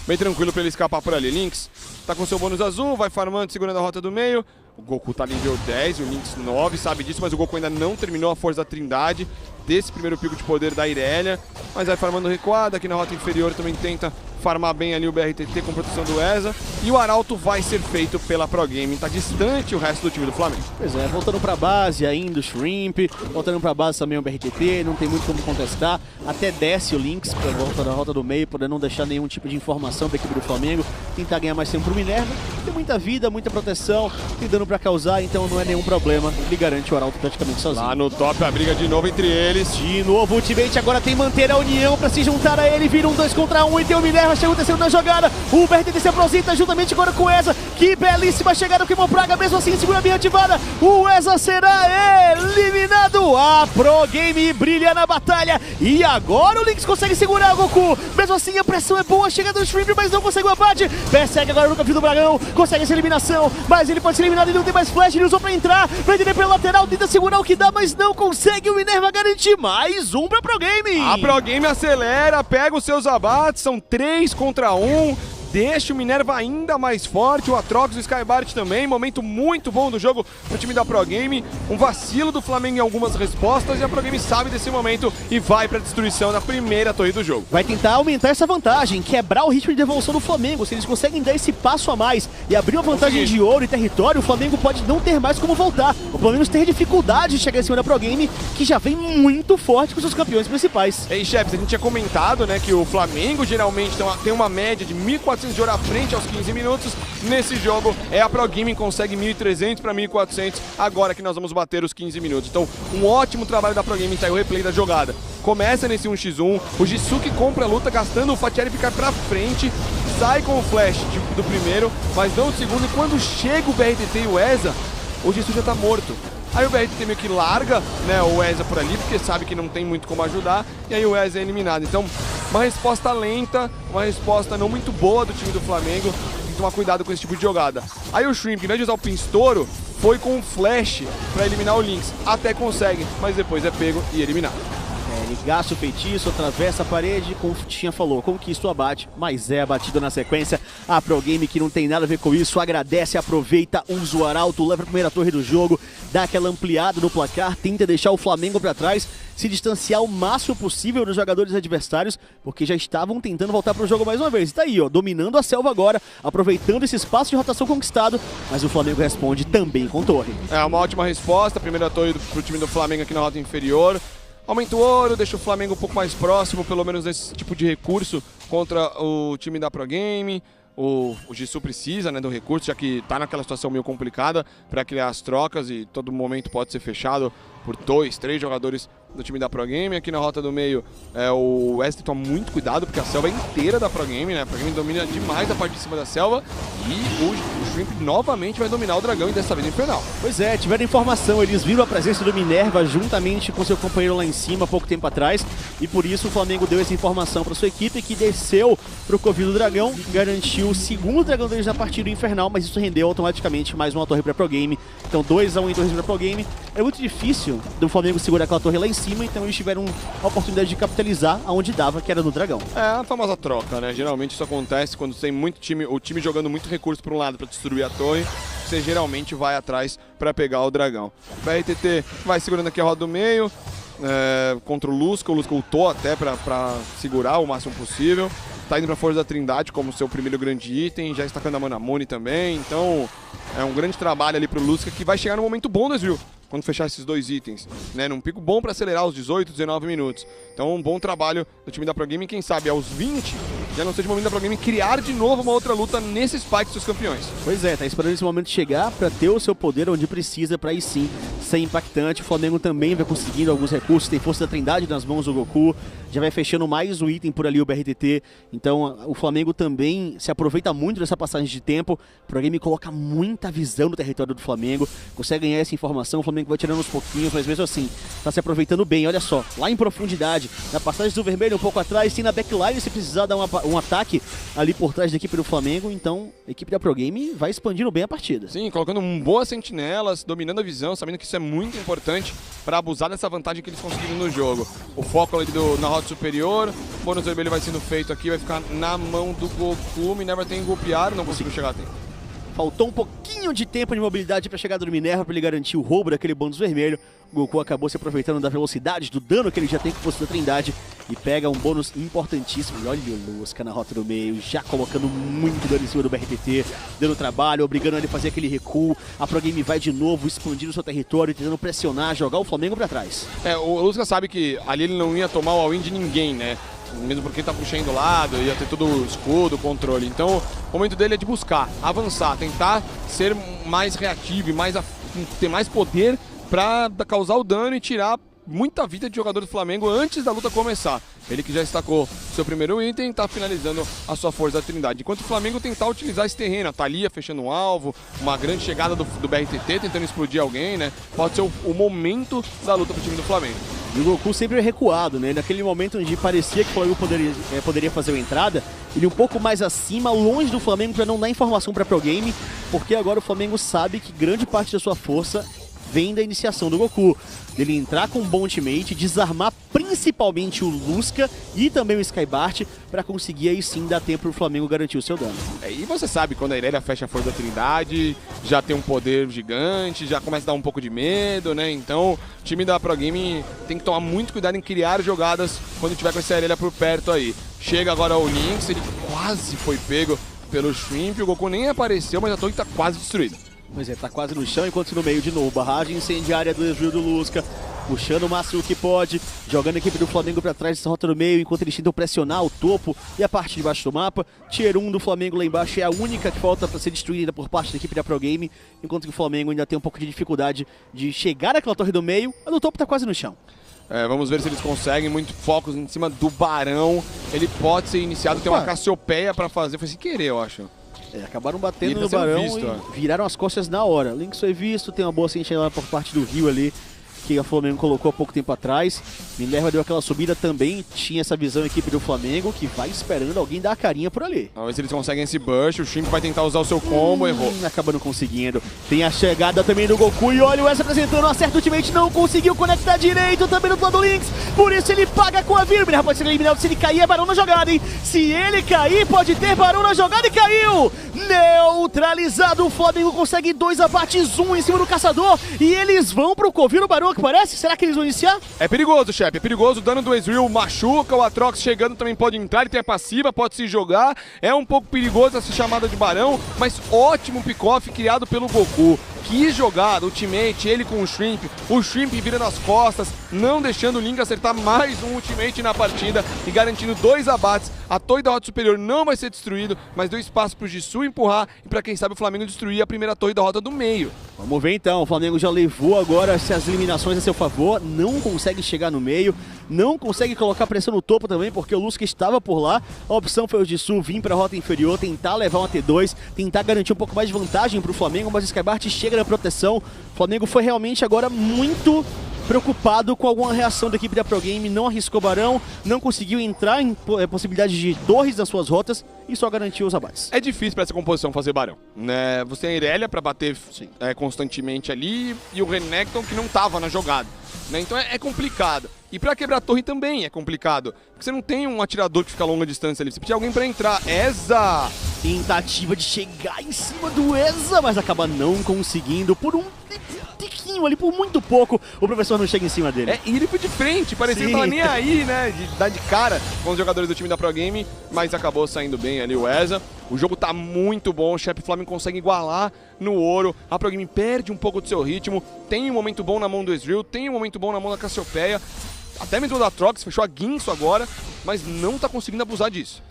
bem tranquilo pra ele escapar por ali. Lynx tá com seu bônus azul, vai farmando, segurando a rota do meio. O Goku tá nível 10, o Lynx 9, sabe disso, mas o Goku ainda não terminou a força da Trindade desse primeiro pico de poder da Irelia. Mas vai farmando recuada, aqui na rota inferior também tenta farmar bem ali o BRTT com proteção do ESA. E o Arauto vai ser feito pela Pro Game, tá distante o resto do time do Flamengo. Pois é, voltando pra base ainda o Shrimp, voltando pra base também o BRTT, não tem muito como contestar. Até desce o Lynx pra volta da rota do meio, poder não deixar nenhum tipo de informação pra equipe do Flamengo. Tentar ganhar mais tempo pro Minerva. Tem muita vida, muita proteção, tem dano pra causar, então não é nenhum problema. Ele garante o Arauto praticamente sozinho. Lá no top a briga de novo entre eles. De novo o Ultimate agora tem manter a união pra se juntar a ele, vira um 2 contra 1 e tem o Minerva, chega o terceiro na jogada. O BRTT se aproxima juntamente agora com o Eza. Que belíssima chegada, Queimou Praga, mesmo assim segura bem ativada. O Eza será eliminado. A Pro Game brilha na batalha e agora o Lynx consegue segurar o Goku. Mesmo assim a pressão é boa, chega do Shrimp, mas não consegue o abate. Persegue agora no Capitão do Dragão, consegue essa eliminação, mas ele pode ser eliminado e não tem mais flash, ele usou pra entrar, vai entender pela lateral, tenta segurar o que dá, mas não consegue. O Minerva garantir mais um pra Pro Game. A Pro Game acelera, pega os seus abates, são 3 contra 1. Deixa o Minerva ainda mais forte, o Atrox e o Skybart também, momento muito bom do jogo pro time da Pro Game, um vacilo do Flamengo em algumas respostas e a Pro Game sabe desse momento e vai pra destruição da primeira torre do jogo. Vai tentar aumentar essa vantagem, quebrar o ritmo de devolução do Flamengo. Se eles conseguem dar esse passo a mais e abrir uma vantagem de ouro e território, o Flamengo pode não ter mais como voltar, ou pelo menos ter dificuldade de chegar em cima da Pro Game, que já vem muito forte com seus campeões principais. Ei, chefes, a gente tinha comentado, né, que o Flamengo geralmente tem uma média de 1.400 de ouro à frente aos 15 minutos. Nesse jogo, a Pro Gaming consegue 1.300 para 1.400, agora que nós vamos bater os 15 minutos. Então, um ótimo trabalho da Pro Gaming, tá aí o replay da jogada. Começa nesse 1x1, o Jisuke compra a luta, gastando o Fatieri ficar pra frente, sai com o flash do primeiro, mas não do segundo, e quando chega o BRTT e o ESA, o Jisuke já tá morto. Aí o BRTT meio que larga, né, o ESA por ali, porque sabe que não tem muito como ajudar, e aí o ESA é eliminado. Então, uma resposta lenta, uma resposta não muito boa do time do Flamengo, tem que tomar cuidado com esse tipo de jogada. Aí o Shrimp, em vez de usar o Pinstouro, foi com o flash pra eliminar o Lynx. Até consegue, mas depois é pego e eliminado. Ele gasta o feitiço, atravessa a parede, como o Tichinha falou, conquista o abate, mas é abatido na sequência. A Pro Game, que não tem nada a ver com isso, agradece, aproveita, usa o Arauto, leva a primeira torre do jogo, dá aquela ampliada no placar, tenta deixar o Flamengo pra trás, se distanciar o máximo possível dos jogadores adversários, porque já estavam tentando voltar pro jogo mais uma vez. Tá aí, ó, dominando a selva agora, aproveitando esse espaço de rotação conquistado, mas o Flamengo responde também com torre. É uma ótima resposta, primeira torre pro time do Flamengo aqui na rota inferior. Aumenta o ouro, deixa o Flamengo um pouco mais próximo, pelo menos desse tipo de recurso contra o time da Pro Game. O Jisoo precisa, né, do recurso, já que tá naquela situação meio complicada para criar as trocas e todo momento pode ser fechado por 2, 3 jogadores do time da Pro Game. Aqui na rota do meio, o Wesley toma muito cuidado, porque a selva é inteira da Pro Game, né? A Pro Game domina demais a parte de cima da selva. E o Shrimp novamente vai dominar o dragão, e dessa vez infernal. Pois é, tiveram informação, eles viram a presença do Minerva juntamente com seu companheiro lá em cima há pouco tempo atrás, e por isso o Flamengo deu essa informação para sua equipe, que desceu para o covil do dragão, garantiu o segundo dragão deles na partida infernal, mas isso rendeu automaticamente mais uma torre para Pro Game. Então 2-1 em torres para Pro Game. É muito difícil do Flamengo segurar aquela torre lá em cima, então eles tiveram a oportunidade de capitalizar aonde dava, que era no dragão. É a famosa troca, né? Geralmente isso acontece quando tem muito time, o time jogando muito recurso para um lado para destruir a torre, você geralmente vai atrás para pegar o dragão. O BRTT vai segurando aqui a roda do meio, contra o Lusca ultou até para segurar o máximo possível. Tá indo pra Força da Trindade como seu primeiro grande item, já estacando a Manamune também, então é um grande trabalho ali pro Lusca, que vai chegar no momento bom do Ezreal, quando fechar esses dois itens, né, num pico bom para acelerar os 18, 19 minutos. Então um bom trabalho do time da Pro Game, quem sabe aos 20 já não seja o momento da Pro Game criar de novo uma outra luta nesse spike dos campeões. Pois é, tá esperando esse momento chegar para ter o seu poder onde precisa, para aí sim ser impactante. O Flamengo também vai conseguindo alguns recursos, tem Força da Trindade nas mãos do Goku, já vai fechando mais um item por ali o BRTT, então o Flamengo também se aproveita muito dessa passagem de tempo. O Pro Game coloca muita visão no território do Flamengo, consegue ganhar essa informação, o Flamengo vai tirando uns pouquinhos, mas mesmo assim, tá se aproveitando bem. Olha só, lá em profundidade, na passagem do vermelho um pouco atrás, tem na backline se precisar dar um ataque ali por trás da equipe do Flamengo, então a equipe da Pro Game vai expandindo bem a partida. Sim, colocando boas sentinelas, dominando a visão, sabendo que isso é muito importante para abusar dessa vantagem que eles conseguiram no jogo. O foco ali na rota superior, o bônus vermelho vai sendo feito aqui, vai ficar na mão do Goku. Minerva tem golpear, não conseguiu chegar a tempo. Faltou um pouquinho de tempo de mobilidade para a chegada do Minerva, para ele garantir o roubo daquele bônus vermelho. O Goku acabou se aproveitando da velocidade, do dano que ele já tem com Força da Trindade, e pega um bônus importantíssimo. E olha o Lusca na rota do meio, já colocando muito dano em cima do BRTT, dando trabalho, obrigando ele a fazer aquele recuo. A Pro Game vai de novo, expandindo seu território, tentando pressionar, jogar o Flamengo para trás. O Lusca sabe que ali ele não ia tomar o all-in de ninguém, né? Mesmo porque tá puxando do lado, ia ter todo o escudo, o controle. Então, o momento dele é de buscar, avançar, tentar ser mais reativo e ter mais poder para causar o dano e tirar muita vida de jogador do Flamengo antes da luta começar. Ele que já destacou seu primeiro item, tá finalizando a sua Força da Trindade. Enquanto o Flamengo tentar utilizar esse terreno, a Thalia fechando um alvo, uma grande chegada do BRTT tentando explodir alguém, né? Pode ser o momento da luta pro time do Flamengo. E o Goku sempre é recuado, né? Naquele momento onde parecia que o Flamengo poderia fazer a entrada, ele um pouco mais acima, longe do Flamengo, para não dar informação para Pro Game, porque agora o Flamengo sabe que grande parte da sua força vem da iniciação do Goku. Dele entrar com um bom ultimate, desarmar principalmente o Lusca e também o Skybart, para conseguir aí sim dar tempo pro Flamengo garantir o seu dano. E você sabe, quando a Irelia fecha a Força da Trindade, já tem um poder gigante, já começa a dar um pouco de medo, né? Então, o time da Pro Game tem que tomar muito cuidado em criar jogadas quando tiver com essa Irelia por perto aí. Chega agora o Lynx, ele quase foi pego pelo Shrimp, o Goku nem apareceu, mas a torre tá quase destruída. Pois é, tá quase no chão, enquanto no meio de novo, barragem incendiária do Ezreal do Lusca, puxando o máximo que pode, jogando a equipe do Flamengo pra trás dessa rota no meio, enquanto eles tentam pressionar o topo e a parte de baixo do mapa. Tier 1 do Flamengo lá embaixo é a única que falta pra ser destruída por parte da equipe da Pro Game, enquanto que o Flamengo ainda tem um pouco de dificuldade de chegar naquela torre do meio, a do topo tá quase no chão. Vamos ver se eles conseguem, muito foco em cima do Barão, ele pode ser iniciado, tem uma Cassiopeia pra fazer, foi sem querer, eu acho. Acabaram batendo no Barão e viraram as costas na hora. Lynx foi visto, tem uma boa sentinela lá por parte do Rio ali, que o Flamengo colocou há pouco tempo atrás. Minerva deu aquela subida também, tinha essa visão a equipe do Flamengo, que vai esperando alguém dar a carinha por ali. Vamos ver se eles conseguem esse burst, o Shrimp vai tentar usar o seu combo, errou. Acaba não conseguindo. Tem a chegada também do Goku e olha o Wes apresentando, acerta o ultimate, não conseguiu conectar direito também no plano do Lynx. Por isso ele paga com a Vibra, pode ser eliminado se ele cair, é Barão na jogada, hein? Se ele cair, pode ter Barão na jogada e caiu! Neutralizado, o Flamengo consegue 2 abates, 1 em cima do Caçador e eles vão pro Covil no Barão, que parece? Será que eles vão iniciar? É perigoso, chefe, é perigoso, o dano do Ezreal machuca, o Atrox chegando também pode entrar, ele tem a passiva, pode se jogar, é um pouco perigoso essa chamada de Barão, mas ótimo pick-off criado pelo Goku. Que jogada, ultimate, ele com o Shrimp vira nas costas, não deixando o Link acertar mais um ultimate na partida e garantindo 2 abates. A torre da rota superior não vai ser destruído, mas deu espaço pro Jisoo empurrar e para quem sabe o Flamengo destruir a primeira torre da rota do meio. Vamos ver então, o Flamengo já levou agora as eliminações a seu favor, não consegue chegar no meio, não consegue colocar pressão no topo também, porque o Lusca estava por lá. A opção foi o Jisoo vir para a rota inferior, tentar levar um AT2, tentar garantir um pouco mais de vantagem para o Flamengo, mas o Skybart chega na proteção. O Flamengo foi realmente agora muito preocupado com alguma reação da equipe da Pro Game, não arriscou Barão, não conseguiu entrar em possibilidade de torres nas suas rotas e só garantiu os abates. É difícil para essa composição fazer Barão, né? Você tem a Irelia para bater constantemente ali e o Renekton que não tava na jogada, né? Então é complicado. E para quebrar a torre também é complicado, porque você não tem um atirador que fica a longa distância ali, você precisa de alguém para entrar. Eza! Tentativa de chegar em cima do Eza, mas acaba não conseguindo por um tiquinho ali, por muito pouco, o professor não chega em cima dele. E ele foi de frente, parecia que não tava nem aí, né, de dar de cara com os jogadores do time da Pro Game, mas acabou saindo bem ali o Eza. O jogo tá muito bom, o Shep Flamengo consegue igualar no ouro, a Pro Game perde um pouco do seu ritmo, tem um momento bom na mão do Ezreal, tem um momento bom na mão da Cassiopeia, até mesmo da Trox, fechou a Guinso agora, mas não tá conseguindo abusar disso.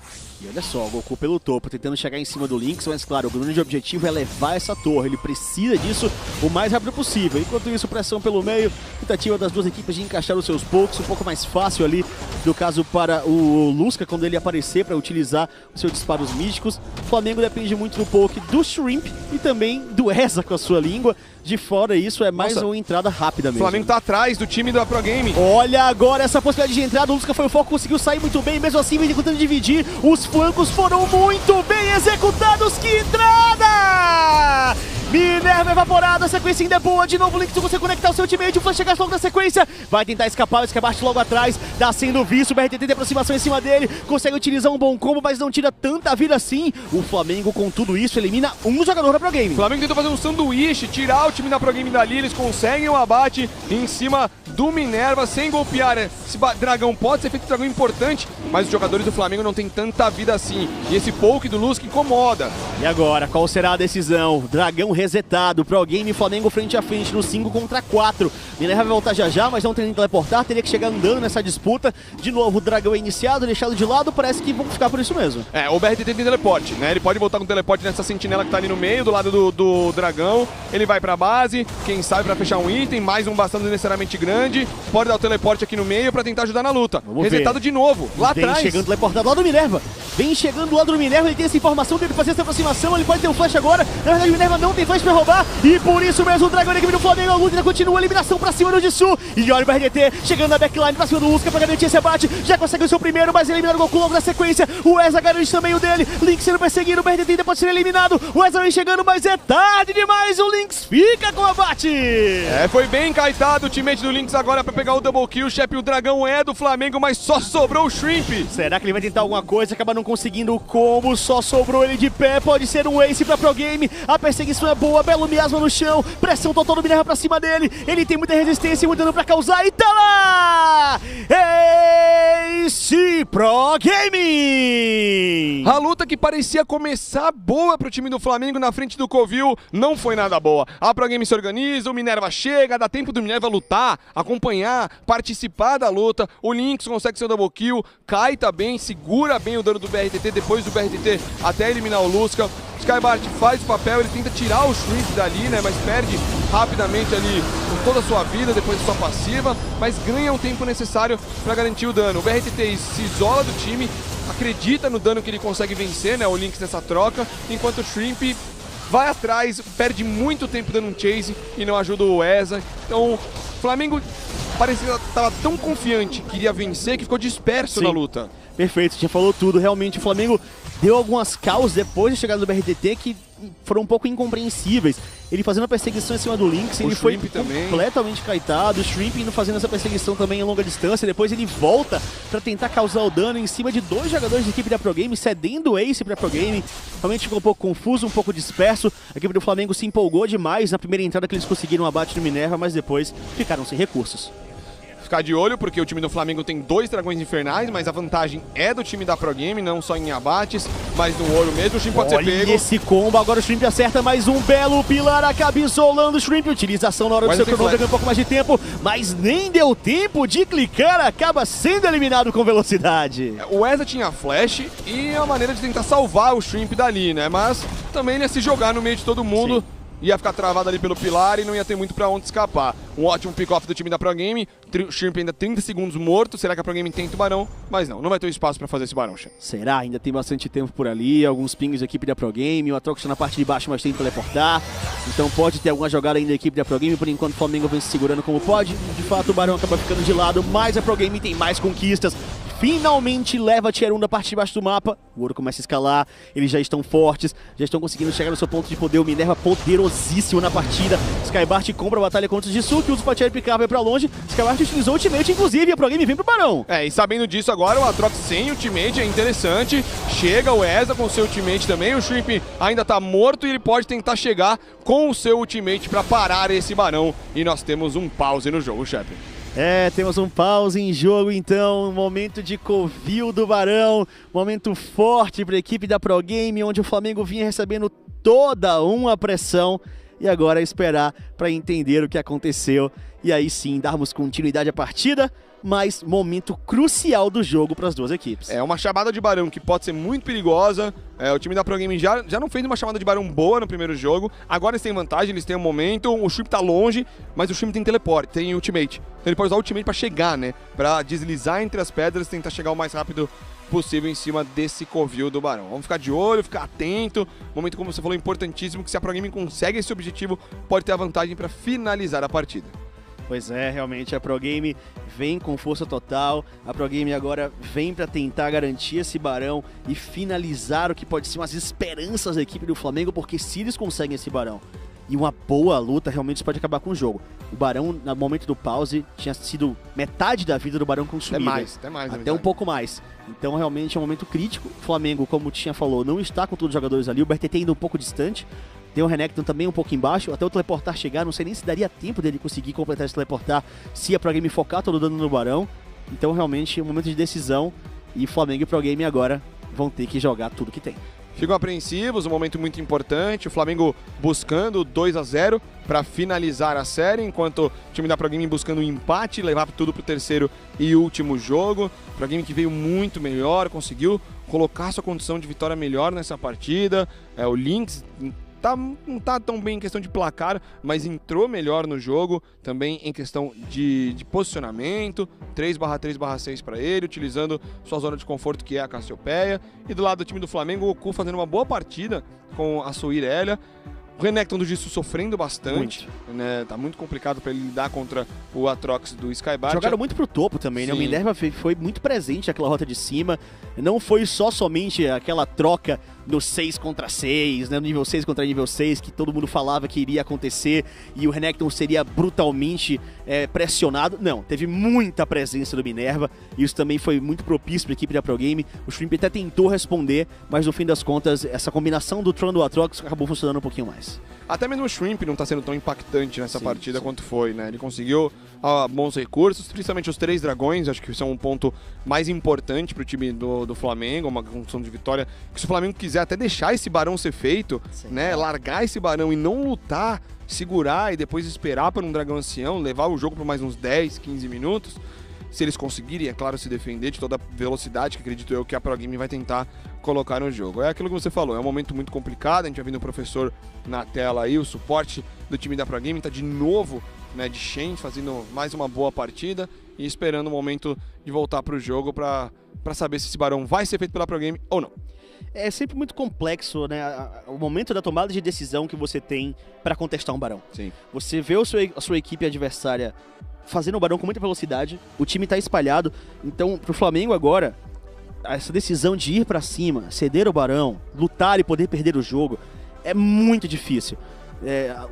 E olha só, o Goku pelo topo, tentando chegar em cima do Lynx, mas claro, o grande objetivo é levar essa torre, ele precisa disso o mais rápido possível. Enquanto isso, pressão pelo meio, tentativa das duas equipes de encaixar os seus pokes, um pouco mais fácil ali, no caso para o Lusca, quando ele aparecer para utilizar os seus disparos místicos. O Flamengo depende muito do poke do Shrimp e também do Eza com a sua língua. De fora isso, é mais uma entrada rápida mesmo. O Flamengo tá atrás do time da Pro Game. Olha agora essa possibilidade de entrada, o Lusca foi o foco, conseguiu sair muito bem, mesmo assim vem tentando dividir, os flancos foram muito bem executados, que entrada! Minerva evaporada, a sequência ainda é boa, de novo o Lynx consegue conectar o seu teammate, o Flash chega logo na sequência, vai tentar escapar, o Skybart logo atrás, tá sendo visto, o BRTT tem aproximação em cima dele, consegue utilizar um bom combo, mas não tira tanta vida assim. O Flamengo com tudo isso elimina um jogador da Pro Game. O Flamengo tentou fazer um sanduíche, tirar o time da Pro Game dali, eles conseguem um abate em cima do Minerva, sem golpear. Esse dragão pode ser feito um dragão importante, mas os jogadores do Flamengo não tem tanta vida assim, e esse poke do Lusca incomoda. E agora, qual será a decisão? Dragão resetado, Pro Game e Flamengo frente a frente no 5 contra 4. Minerva vai voltar já já, mas não tem nem teleportar, teria que chegar andando nessa disputa. De novo, o dragão é iniciado, deixado de lado, parece que vão ficar por isso mesmo. O BRTT tem teleporte, né? Ele pode voltar com teleporte nessa sentinela que tá ali no meio, do lado do dragão. Ele vai pra base, quem sabe pra fechar um item, mais um bastante necessariamente grande. Pode dar o teleporte aqui no meio pra tentar ajudar na luta. Resetado de novo, lá atrás. Vem chegando teleportado lá do Minerva. Vem chegando do lado do Minerva, ele tem essa informação dele fazer essa aproximação, ele pode ter um flash agora. Na verdade, o Minerva não tem flash pra roubar, e por isso mesmo o dragão da equipe do Flamengo, a luta continua, a eliminação pra cima do Jisoo. E olha o BRTT chegando na backline pra cima do Lusca pra garantir esse abate. Já consegue o seu primeiro, mas eliminar o Goku logo na sequência. O Eza garante também o dele. Lynx sendo perseguido, o BRTT ainda pode ser eliminado. O Eza vem chegando, mas é tarde demais. O Lynx fica com o abate. Foi bem caetado o teammate do Lynx agora pra pegar o double kill. O Shep, o dragão é do Flamengo, mas só sobrou o Shrimp. Será que ele vai tentar alguma coisa? Acaba não conseguindo o combo, só sobrou ele de pé. Pode ser um ace pra Pro Game. A perseguição é boa, belo miasma no chão. Pressão total do Minerva pra cima dele. Ele tem muita resistência e muito dano pra causar. E tá lá! Ace Pro Game! A luta que parecia começar boa pro time do Flamengo na frente do Covil não foi nada boa. A Pro Game se organiza, o Minerva chega, dá tempo do Minerva lutar, acompanhar, participar da luta. O Lynx consegue seu double kill, Kaita bem, segura bem o dano do BRTT, depois do BRTT até eliminar o Lusca. Skybart faz o papel, ele tenta tirar o Shrimp dali, né, mas perde rapidamente ali com toda a sua vida, depois da sua passiva, mas ganha o tempo necessário para garantir o dano. O BRTT se isola do time, acredita no dano que ele consegue vencer, né, o Lynx nessa troca, enquanto o Shrimp vai atrás, perde muito tempo dando um chase e não ajuda o Eza. Então, o Flamengo parecia que estava tão confiante que iria vencer que ficou disperso na luta. Perfeito, já falou tudo. Realmente o Flamengo deu algumas causas depois da chegada do BRTT que foram um pouco incompreensíveis. Ele fazendo a perseguição em cima do Lynx, ele foi completamente caetado, o Shrimp indo fazendo essa perseguição também em longa distância, depois ele volta pra tentar causar o dano em cima de dois jogadores da equipe da Pro Game, cedendo o ace pra Pro Game. Realmente ficou um pouco confuso, um pouco disperso. A equipe do Flamengo se empolgou demais na primeira entrada que eles conseguiram um abate no Minerva, mas depois ficaram sem recursos. Ficar de olho, porque o time do Flamengo tem 2 dragões infernais, mas a vantagem é do time da Pro Game, não só em abates, mas no ouro mesmo. O Shrimp pode ser pego. Esse combo, agora o Shrimp acerta mais um belo pilar, acaba isolando o Shrimp. Utilização na hora do seu cronômetro, ganhando um pouco mais de tempo, mas nem deu tempo de clicar, acaba sendo eliminado com velocidade. O Eza tinha flash e a maneira de tentar salvar o Shrimp dali, né? Mas também ele ia se jogar no meio de todo mundo. Sim. ia ficar travado ali pelo pilar e não ia ter muito pra onde escapar. Um ótimo pick-off do time da Pro Game, Shrimp ainda 30 segundos morto, será que a Pro Game tenta o Barão? Mas não vai ter espaço pra fazer esse Barão, Shen. Será? Ainda tem bastante tempo por ali, alguns pings da equipe da Pro Game, o Atrox na parte de baixo, mas tem que teleportar, então pode ter alguma jogada ainda da equipe da Pro Game, por enquanto o Flamengo vem se segurando como pode, de fato o Barão acaba ficando de lado, mas a Pro Game tem mais conquistas. Finalmente leva a Tier 1 da parte de baixo do mapa. O ouro começa a escalar, eles já estão fortes, já estão conseguindo chegar no seu ponto de poder. O Minerva poderosíssimo na partida. Skybart compra a batalha contra o Jisuke, usa o Patier picar, vai pra longe. Skybart utilizou o ultimate, inclusive, e a Pro Game vem pro Barão. E sabendo disso agora, o Atrox sem ultimate é interessante. Chega o Eza com o seu ultimate também. O Shrimp ainda tá morto e ele pode tentar chegar com o seu ultimate pra parar esse Barão. E nós temos um pause no jogo, chefe. Temos um pause em jogo então, momento de covil do Barão, momento forte para a equipe da Pro Game, onde o Flamengo vinha recebendo toda uma pressão e agora esperar para entender o que aconteceu e aí sim darmos continuidade à partida, mas momento crucial do jogo para as duas equipes. É uma chamada de Barão que pode ser muito perigosa. O time da Pro Game já não fez uma chamada de Barão boa no primeiro jogo. Agora eles têm vantagem, eles têm um momento. O Shrimp tá longe, mas o Shrimp tem teleporte, tem ultimate. Então ele pode usar o ultimate para chegar, né? Para deslizar entre as pedras e tentar chegar o mais rápido possível em cima desse covil do Barão. Vamos ficar de olho, ficar atento. Momento, como você falou, importantíssimo, que se a Pro Game consegue esse objetivo, pode ter a vantagem para finalizar a partida. Pois é, realmente a Pro Game vem com força total, a Pro Game agora vem para tentar garantir esse Barão e finalizar o que pode ser umas esperanças da equipe do Flamengo, porque se eles conseguem esse Barão e uma boa luta, realmente isso pode acabar com o jogo. O Barão, no momento do pause, tinha sido metade da vida do Barão consumida. Até um pouco mais. Então realmente é um momento crítico. O Flamengo, como o Tinha falou, não está com todos os jogadores ali, o BRTT ainda um pouco distante. Tem o Renekton também um pouco embaixo, até o teleportar chegar, não sei nem se daria tempo dele conseguir completar esse teleportar se a Pro Game focar todo o dano no Barão. Então realmente é um momento de decisão e Flamengo e Pro Game agora vão ter que jogar tudo que tem. Ficam apreensivos, um momento muito importante, o Flamengo buscando 2-0 para finalizar a série, enquanto o time da Pro Game buscando um empate, levar tudo para o terceiro e último jogo. Pro Game que veio muito melhor, conseguiu colocar sua condição de vitória melhor nessa partida. O Lynx não tá tão bem em questão de placar, mas entrou melhor no jogo, também em questão de posicionamento, 3/3/6 para ele, utilizando sua zona de conforto que é a Cassiopeia. E do lado do time do Flamengo, o Goku fazendo uma boa partida com a Sou Irelia. O Renekton do Jisoo sofrendo bastante, né? Tá muito complicado para ele lidar contra o Atrox do Skybart. Jogaram muito pro topo também, né? O Minerva foi muito presente naquela rota de cima. Não foi somente aquela troca no 6 contra 6, né? No nível 6 contra nível 6, que todo mundo falava que iria acontecer e o Renekton seria brutalmente pressionado. Não, teve muita presença do Minerva e isso também foi muito propício para a equipe da Pro Game. O Shrimp até tentou responder, mas no fim das contas, essa combinação do Tron do Atrox acabou funcionando um pouquinho mais. Até mesmo o Shrimp não está sendo tão impactante nessa partida quanto foi, né? Ele conseguiu bons recursos, principalmente os 3 dragões, acho que são um ponto mais importante para o time do Flamengo, uma condição de vitória, que se o Flamengo quiser até deixar esse Barão ser feito, né? Largar esse Barão e não lutar, segurar e depois esperar para um dragão ancião, levar o jogo por mais uns 10, 15 minutos, se eles conseguirem, é claro, se defender de toda a velocidade que acredito eu que a Pro Game vai tentar colocar no jogo. É aquilo que você falou, é um momento muito complicado, a gente vai vendo o professor na tela aí, o suporte do time da Pro Game tá de novo, né, de Shen, fazendo mais uma boa partida e esperando o momento de voltar pro jogo para saber se esse Barão vai ser feito pela Pro Game ou não. É sempre muito complexo, né? O momento da tomada de decisão que você tem para contestar um Barão. Sim. Você vê a sua equipe adversária fazendo o Barão com muita velocidade, o time tá espalhado, então pro Flamengo agora, essa decisão de ir pra cima, ceder o Barão, lutar e poder perder o jogo, é muito difícil.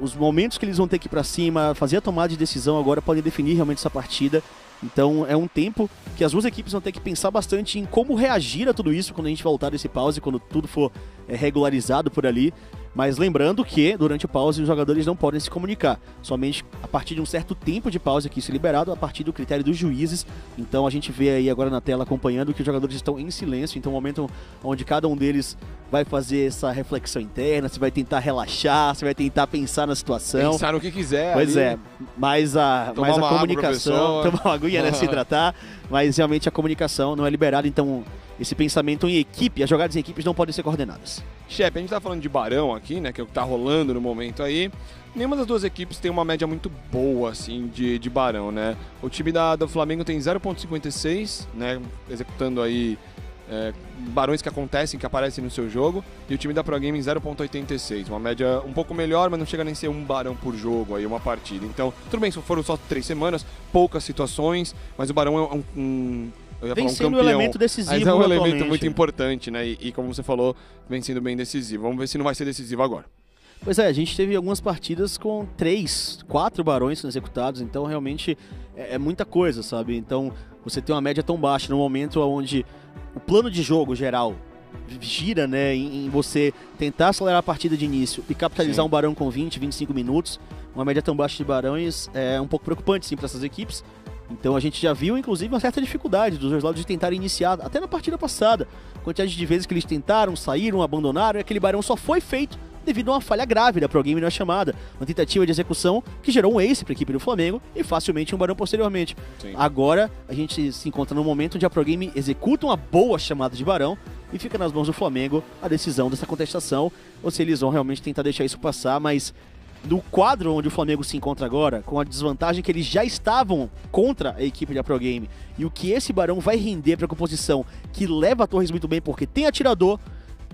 Os momentos que eles vão ter que ir pra cima, fazer a tomada de decisão agora podem definir realmente essa partida. Então é um tempo que as duas equipes vão ter que pensar bastante em como reagir a tudo isso quando a gente voltar desse pause, quando tudo for regularizado por ali. Mas lembrando que durante o pause os jogadores não podem se comunicar, somente a partir de um certo tempo de pause que isso é liberado, a partir do critério dos juízes. Então a gente vê aí agora na tela acompanhando que os jogadores estão em silêncio, então é um momento onde cada um deles vai fazer essa reflexão interna, se vai tentar relaxar, se vai tentar pensar na situação. Pensar no que quiser. Pois ali. Mas a comunicação, tomar uma aguinha, né, se hidratar, mas realmente a comunicação não é liberada, então esse pensamento em equipe, as jogadas em equipes não podem ser coordenadas. Chefe, a gente tá falando de Barão aqui, né, que é o que tá rolando no momento aí. Nenhuma das duas equipes tem uma média muito boa, assim, de Barão, né? O time do Flamengo tem 0.56, né, executando aí barões que acontecem, que aparecem no seu jogo, e o time da Pro Gaming 0.86, uma média um pouco melhor, mas não chega nem a ser um barão por jogo, aí uma partida. Então, tudo bem, foram só 3 semanas, poucas situações, mas o barão é eu ia falar um campeão, um elemento decisivo, mas é um elemento muito importante, né? E como você falou, vem sendo bem decisivo. Vamos ver se não vai ser decisivo agora. Pois é, a gente teve algumas partidas com 3, 4 barões sendo executados, então realmente é muita coisa, sabe? Então, você tem uma média tão baixa no momento onde o plano de jogo geral gira, né, em você tentar acelerar a partida de início e capitalizar um barão com 20, 25 minutos, uma média tão baixa de barões é um pouco preocupante, sim, para essas equipes. Então a gente já viu, inclusive, uma certa dificuldade dos dois lados de tentarem iniciar, até na partida passada. A quantidade de vezes que eles tentaram, saíram, abandonaram, e aquele barão só foi feito devido a uma falha grave da Pro Game na chamada. Uma tentativa de execução que gerou um ace para a equipe do Flamengo e facilmente um barão posteriormente. Sim. Agora a gente se encontra num momento onde a Pro Game executa uma boa chamada de barão e fica nas mãos do Flamengo a decisão dessa contestação, ou se eles vão realmente tentar deixar isso passar, mas no quadro onde o Flamengo se encontra agora, com a desvantagem que eles já estavam contra a equipe da Pro Game, e o que esse barão vai render para a composição, que leva a Torres muito bem, porque tem atirador,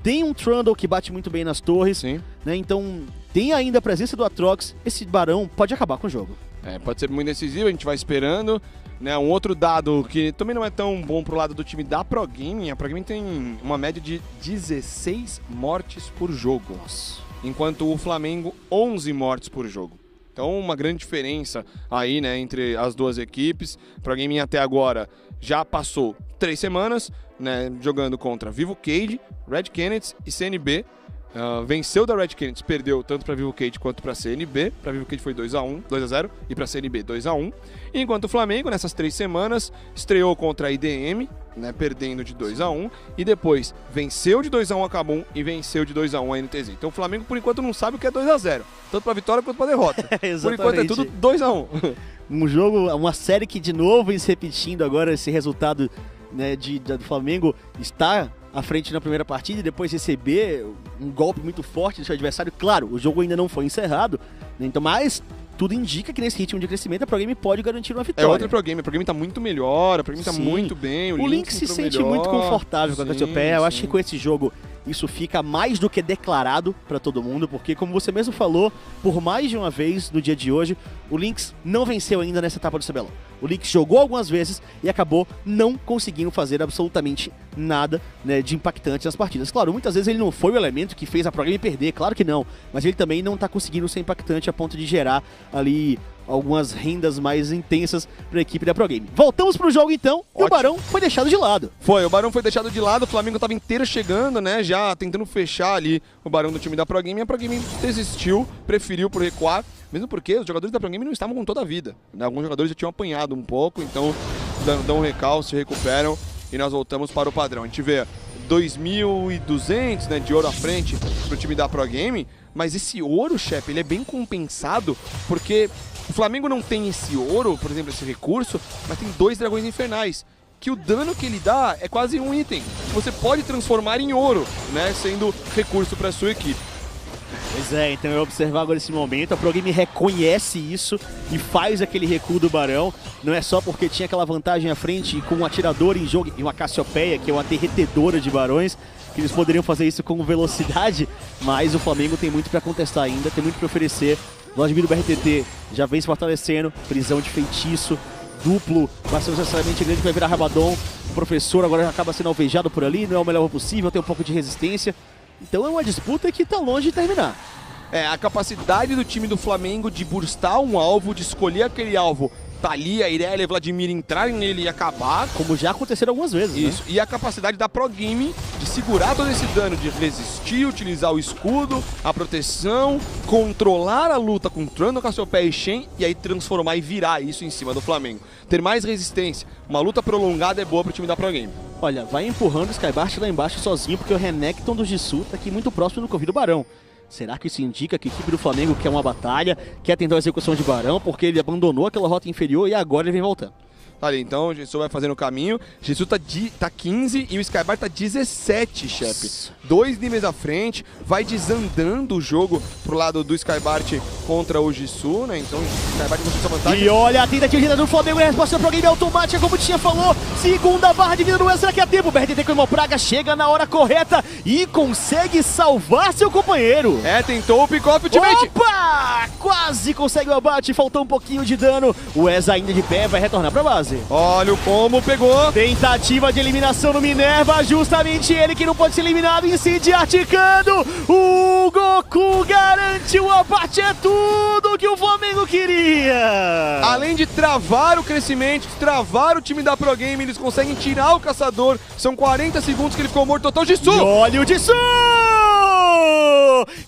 tem um Trundle que bate muito bem nas torres, né? Então tem ainda a presença do Atrox, esse barão pode acabar com o jogo. Pode ser muito decisivo, a gente vai esperando. Né, um outro dado que também não é tão bom pro lado do time da Pro Gaming, a Pro Gaming tem uma média de 16 mortes por jogo. Nossa. Enquanto o Flamengo, 11 mortes por jogo. Então, uma grande diferença aí, né, entre as duas equipes. A Pro Gaming até agora já passou 3 semanas, né, jogando contra Vivo Cage, Red Canids e CNB. Venceu da Red Canids, perdeu tanto para Vivo Cage quanto para CNB. Para Vivo Cage foi 2-0 e para CNB 2-1. Enquanto o Flamengo, nessas 3 semanas, estreou contra a IDM, né, perdendo de 2-1, e depois venceu de 2-1 a Kabum e venceu de 2-1 a NTZ. Então o Flamengo, por enquanto, não sabe o que é 2-0, tanto para vitória quanto para derrota. Por enquanto é tudo 2-1. Um jogo, uma série que de novo vem se repetindo agora, esse resultado, né, do Flamengo está à frente na primeira partida e depois receber um golpe muito forte do seu adversário. Claro, o jogo ainda não foi encerrado, né, então, mas tudo indica que nesse ritmo de crescimento a Pro Game pode garantir uma vitória. É outra Pro Game, a Pro Game tá muito melhor, a Pro Game tá muito bem, o Lynx se sente muito confortável com a Cassiopeia. Eu acho que com esse jogo isso fica mais do que declarado para todo mundo, porque como você mesmo falou, por mais de uma vez no dia de hoje, o Lynx não venceu ainda nessa etapa do CBLOL. O Lynx jogou algumas vezes e acabou não conseguindo fazer absolutamente nada, né, de impactante nas partidas. Claro, muitas vezes ele não foi o elemento que fez a Pro Game perder, claro que não, mas ele também não tá conseguindo ser impactante a ponto de gerar ali algumas rendas mais intensas para a equipe da Pro Game. Voltamos pro jogo então, e o Barão foi deixado de lado. O Barão foi deixado de lado, o Flamengo tava inteiro chegando, né, já tentando fechar ali o Barão do time da Pro Game, e a Pro Game desistiu, preferiu por recuar, mesmo porque os jogadores da Pro Game não estavam com toda a vida, né? Alguns jogadores já tinham apanhado um pouco, então dão um recalço, se recuperam e nós voltamos para o padrão. A gente vê 2.200, né, de ouro à frente pro time da Pro Game, mas esse ouro, chefe, ele é bem compensado, porque o Flamengo não tem esse ouro, por exemplo, esse recurso, mas tem 2 dragões infernais, que o dano que ele dá é quase um item que você pode transformar em ouro, né, sendo recurso para sua equipe. Pois é, então eu observar agora esse momento, a Pro Game reconhece isso e faz aquele recuo do Barão. Não é só porque tinha aquela vantagem à frente com um atirador em jogo e uma Cassiopeia, que é uma derretedora de barões, que eles poderiam fazer isso com velocidade, mas o Flamengo tem muito para contestar ainda, tem muito para oferecer. Vladimir do BRTT já vem se fortalecendo, prisão de feitiço, duplo, bastante necessariamente grande, que vai virar Rabadon. O professor agora já acaba sendo alvejado por ali, não é o melhor possível, tem um pouco de resistência. Então é uma disputa que tá longe de terminar. A capacidade do time do Flamengo de burstar um alvo, de escolher aquele alvo, Thalia, Irelia e Vladimir entrarem nele e acabar. Como já aconteceram algumas vezes, isso, né? E a capacidade da Pro Game de segurar todo esse dano, de resistir, utilizar o escudo, a proteção, controlar a luta com Trundle, Cassiopeia e Shen, e aí transformar e virar isso em cima do Flamengo. Ter mais resistência. Uma luta prolongada é boa pro time da Pro Game. Olha, vai empurrando o Skybart lá embaixo sozinho, porque o Renekton do Jisoo tá aqui muito próximo do Covid do Barão. Será que isso indica que a equipe do Flamengo quer uma batalha, quer tentar a execução de Barão, porque ele abandonou aquela rota inferior e agora ele vem voltando? Tá ali, então o Jisoo vai fazendo o caminho. Jisoo tá 15 e o Skybar tá 17, chefe. 2 níveis à frente, vai desandando o jogo pro lado do Skybart contra o Jisoo, né? Então o Skybart conseguiu essa vantagem. E olha a tentativa do Flamengo, a resposta pro game automática, como o Tinha falou. Segunda barra de vida no West, será que é tempo? O BRTT com uma praga chega na hora correta e consegue salvar seu companheiro. Tentou o pick-off ultimate. Opa! Quase consegue o abate, faltou um pouquinho de dano. O Wes ainda de pé, vai retornar pra base. Olha o combo, pegou. Tentativa de eliminação no Minerva, justamente ele que não pode ser eliminado, Incendiar ticando. O Goku garante o abate, é tudo que o Flamengo queria. Além de travar o crescimento, travar o time da Pro Game, eles conseguem tirar o caçador. São 40 segundos que ele ficou morto total. Jisoo! E olha o Jisoo!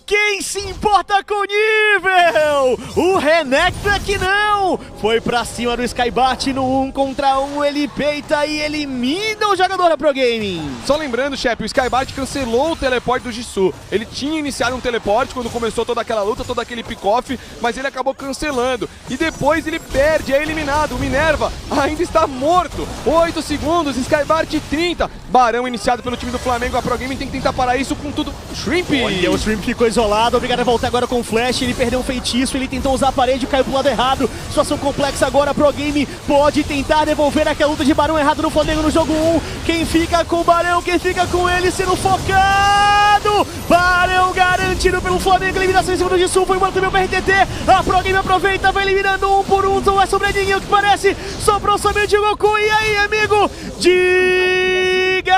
Quem se importa com o nível? O Renekton que não! Foi pra cima do Skybart no 1 contra 1, ele peita e elimina o jogador da Pro Gaming. Só lembrando, chefe, o Skybart cancelou o teleporte do Jisoo. Ele tinha iniciado um teleporte quando começou toda aquela luta, todo aquele pick-off, mas ele acabou cancelando. E depois ele perde, é eliminado. O Minerva ainda está morto. 8 segundos, Skybart 30. Barão iniciado pelo time do Flamengo. A Pro Gaming tem que tentar parar isso com tudo. Shrimp! Olha, o Shrimp ficou isolado, obrigado a voltar agora com o Flash. Ele perdeu um feitiço, ele tentou usar a parede, caiu pro lado errado. Situação complexa agora, a Pro Game pode tentar devolver aquela luta de Barão errado no Flamengo no jogo 1. Quem fica com o Barão, quem fica com ele sendo focado. Barão garantido pelo Flamengo, eliminação em cima do Jisoo, foi embora também o BRTT. A Pro Game aproveita, vai eliminando um por um. Só é sobradinho, o que parece, sobrou somente o Goku. E aí, amigo, diga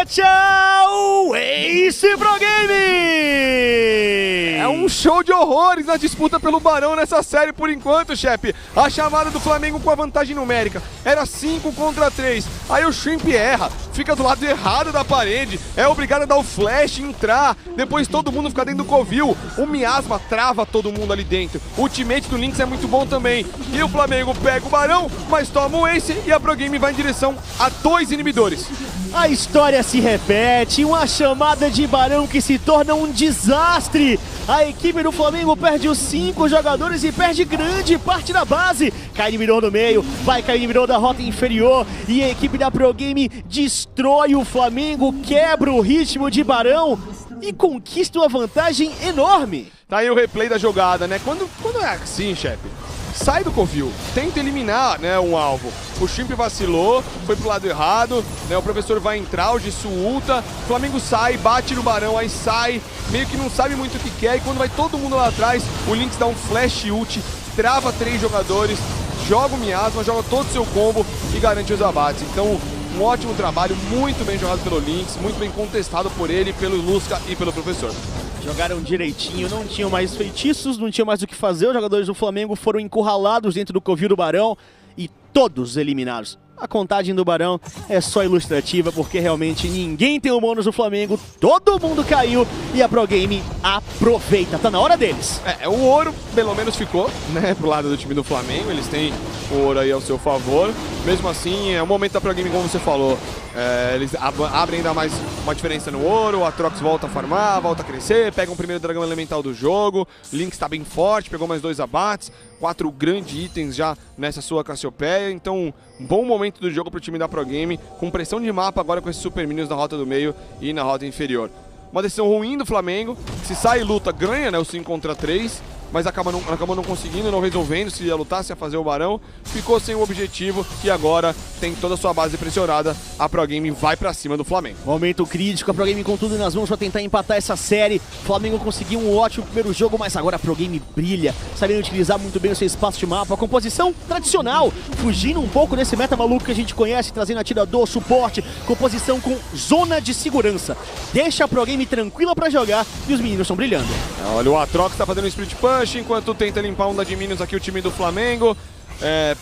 tchau, Ace Pro Game! É um show de horrores na disputa pelo Barão nessa série por enquanto, chefe. A chamada do Flamengo com a vantagem numérica era 5 contra 3. Aí o Shrimp erra, fica do lado errado da parede, é obrigado a dar o flash, entrar, depois todo mundo fica dentro do covil. O Miasma trava todo mundo ali dentro. O ultimate do Lynx é muito bom também. E o Flamengo pega o Barão, mas toma o Ace e a Pro Game vai em direção a 2 inibidores. A história se repete, uma chamada de Barão que se torna um desastre. A equipe do Flamengo perde os 5 jogadores e perde grande parte da base. Cai inibidor no meio, vai cair inibidor da rota inferior e a equipe da Pro Game destrói o Flamengo, quebra o ritmo de Barão e conquista uma vantagem enorme. Tá aí o replay da jogada, né? Quando é assim, chefe, sai do covil, tenta eliminar, né, um alvo. O Shrimp vacilou, foi pro lado errado, né, o professor vai entrar, o Jisoo ulta, o Flamengo sai, bate no Barão, aí sai, meio que não sabe muito o que quer, e quando vai todo mundo lá atrás, o Lynx dá um flash ult, trava 3 jogadores, joga o Miasma, joga todo o seu combo e garante os abates. Então, um ótimo trabalho, muito bem jogado pelo Lynx, muito bem contestado por ele, pelo Lusca e pelo professor. Jogaram direitinho, não tinham mais feitiços, não tinham mais o que fazer. Os jogadores do Flamengo foram encurralados dentro do covil do Barão e todos eliminados. A contagem do Barão é só ilustrativa, porque realmente ninguém tem o bônus do Flamengo, todo mundo caiu e a Pro Game aproveita, tá na hora deles. O ouro pelo menos ficou, né, pro lado do time do Flamengo, eles têm o ouro aí ao seu favor. Mesmo assim, é o momento da Pro Game, como você falou, eles abrem ainda mais uma diferença no ouro, a Trox volta a farmar, volta a crescer, pega um primeiro dragão elemental do jogo, Lynx tá bem forte, pegou mais 2 abates, 4 grandes itens já nessa sua Cassiopeia, então um bom momento do jogo pro time da Pro Game, com pressão de mapa agora com esses Super Minions na rota do meio e na rota inferior. Uma decisão ruim do Flamengo, se sai e luta, ganha, né, o 5 contra 3, mas acabou não conseguindo, não resolvendo se ia lutar, se ia fazer o Barão, ficou sem o objetivo e agora tem toda a sua base pressionada, a Pro Game vai pra cima do Flamengo. Momento crítico, a Pro Game com tudo nas mãos pra tentar empatar essa série. O Flamengo conseguiu um ótimo primeiro jogo, mas agora a Pro Game brilha, sabendo utilizar muito bem o seu espaço de mapa, a composição tradicional, fugindo um pouco desse meta maluco que a gente conhece, trazendo atirador, suporte, composição com zona de segurança. Deixa a Pro Game tranquila pra jogar e os meninos estão brilhando. Olha, o Atrox tá fazendo um split punch, enquanto tenta limpar onda de minions aqui o time do Flamengo.